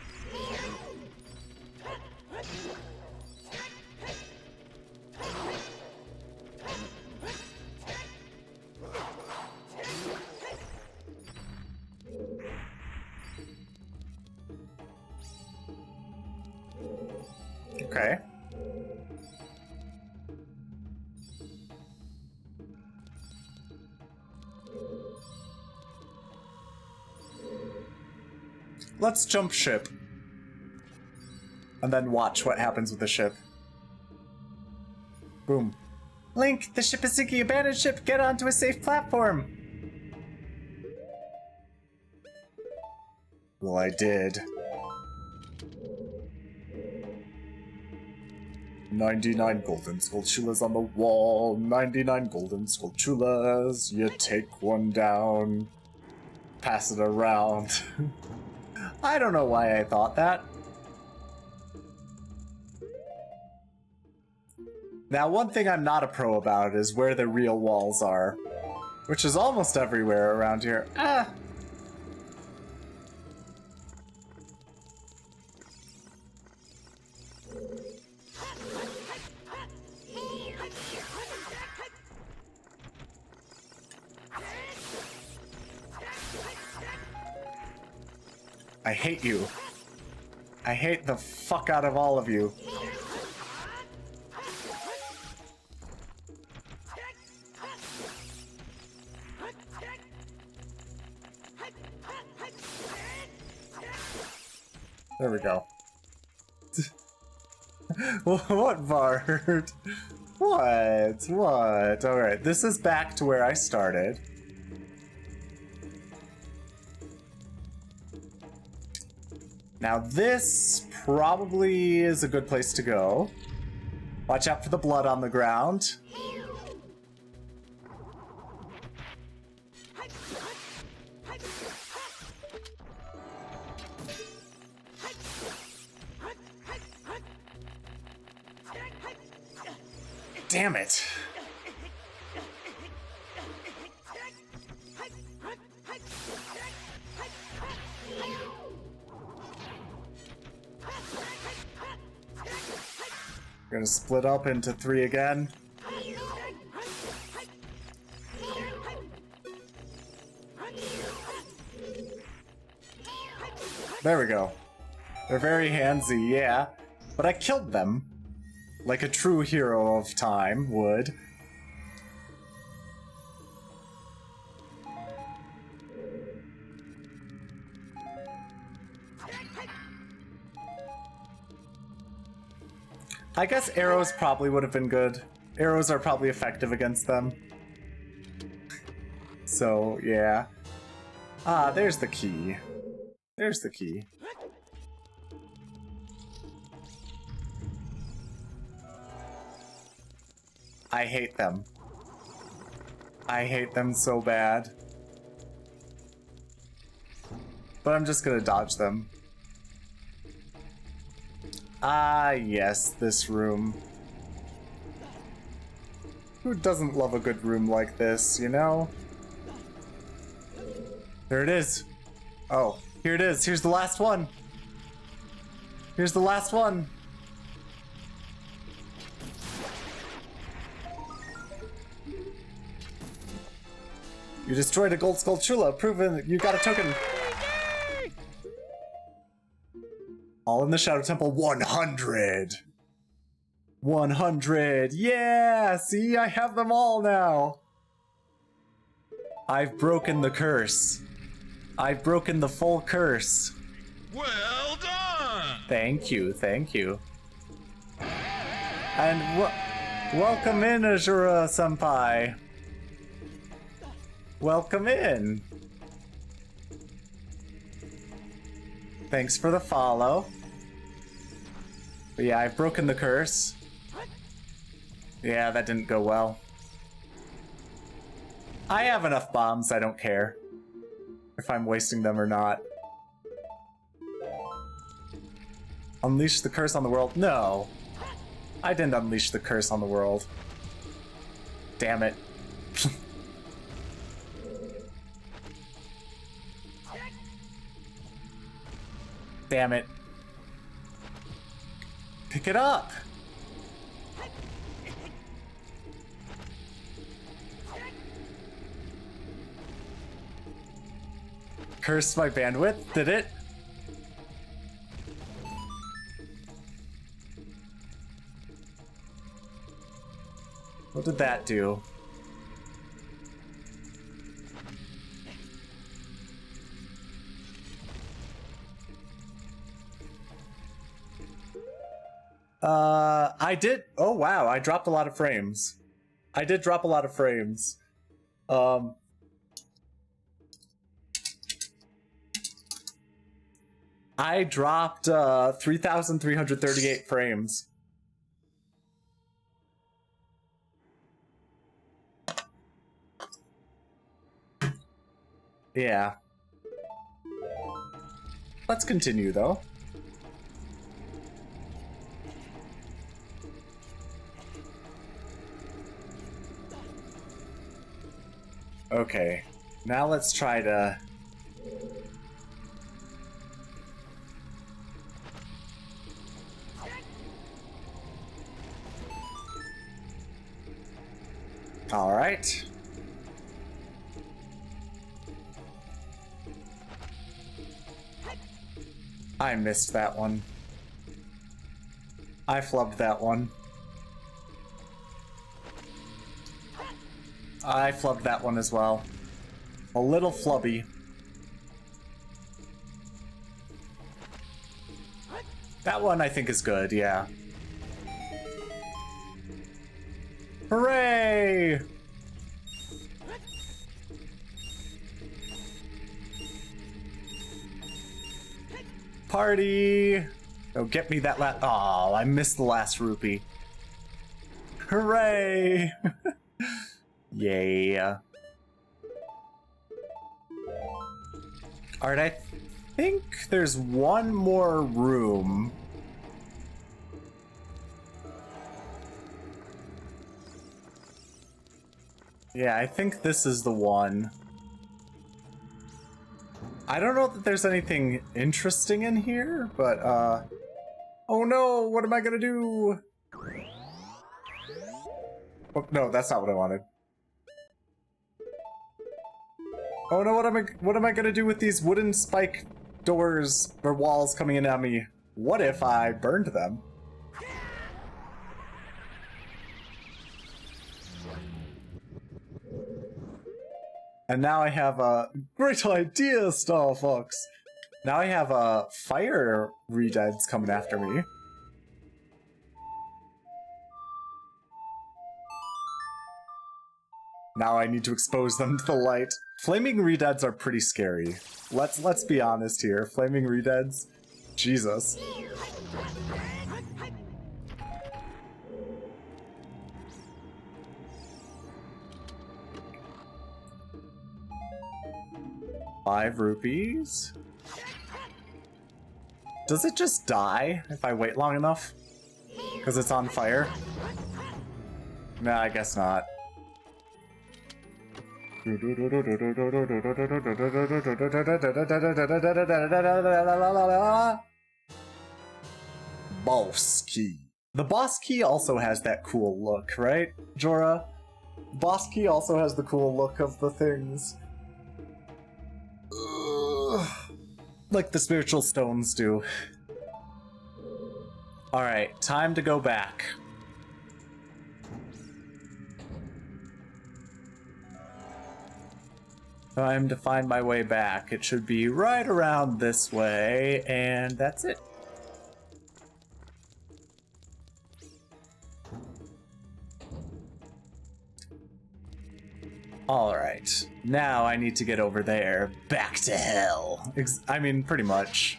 Okay. Let's jump ship. And then watch what happens with the ship. Boom. Link, the ship is sinking. Abandoned ship. Get onto a safe platform. Well, I did. 99 golden skulltulas on the wall. 99 golden skulltulas. You take one down. Pass it around. I don't know why I thought that. Now, one thing I'm not a pro about is where the real walls are, which is almost everywhere around here. Ah! I hate you. I hate the fuck out of all of you. There we go. What, Bard? What? Alright, this is back to where I started. Now this probably is a good place to go. Watch out for the blood on the ground. Damn it. We're gonna split up into 3 again. There we go. They're very handsy, yeah. But I killed them. Like a true hero of time would. I guess arrows probably would have been good. Arrows are probably effective against them. So, yeah. Ah, there's the key. There's the key. I hate them. I hate them so bad. But I'm just gonna dodge them. Ah, yes, this room. Who doesn't love a good room like this, you know? There it is. Oh, here it is. Here's the last one. Here's the last one. You destroyed a gold skulltula, proving that you got a token. All in the Shadow Temple 100. 100. Yeah! See, I have them all now. I've broken the curse. I've broken the full curse. Well done! Thank you, thank you. And welcome in, Azura-senpai. Welcome in. Thanks for the follow. But yeah, I've broken the curse. Yeah, that didn't go well. I have enough bombs, I don't care if I'm wasting them or not. Unleash the curse on the world? No. I didn't unleash the curse on the world. Damn it. Damn it. Pick it up! Cursed my bandwidth, did it? What did that do? I did. Oh wow, I dropped a lot of frames. I did drop a lot of frames. I dropped 3,338 frames. Yeah. Let's continue though. Okay, now let's try to... Alright. I missed that one. I flubbed that one. I flubbed that one as well. A little flubby. That one I think is good, yeah. Hooray! Party! Oh, get me that last... Oh, I missed the last rupee. Hooray! Yeah. Alright, I think there's one more room. Yeah, I think this is the one. I don't know that there's anything interesting in here, but, oh no, what am I gonna do? Oh, no, that's not what I wanted. Oh no, what am I gonna do with these wooden spike doors or walls coming in on me? What if I burned them? And now I have a great idea, Star Fox. Now I have fire redeads coming after me. Now I need to expose them to the light. Flaming redeads are pretty scary. Let's be honest here. Flaming redeads, Jesus. $5 rupees. Does it just die if I wait long enough? Because it's on fire? Nah, I guess not. Boss key. The boss key also has that cool look, right, Jorah? Boss key also has the cool look of the things. Ugh. Like the spiritual stones do. Alright, time to go back. Time to find my way back. It should be right around this way, and that's it. Alright, now I need to get over there. Back to hell. I mean, pretty much.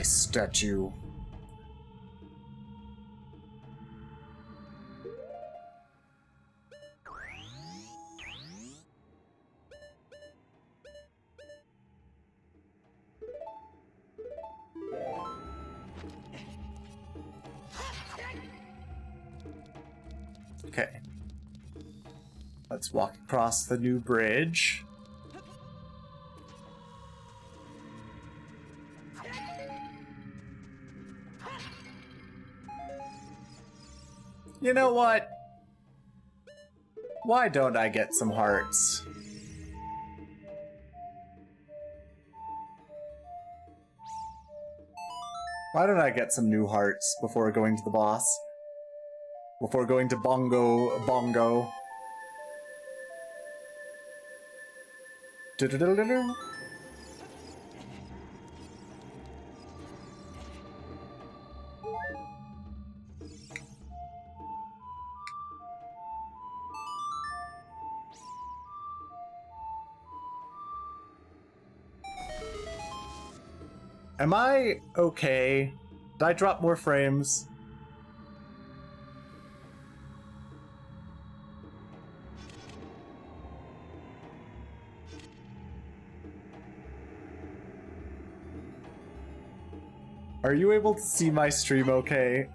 my statue. Okay. Let's walk across the new bridge. You know what? Why don't I get some hearts? Why don't I get some new hearts before going to the boss? Before going to Bongo. Du-du-du-du-du. Am I okay? Did I drop more frames? Are you able to see my stream okay?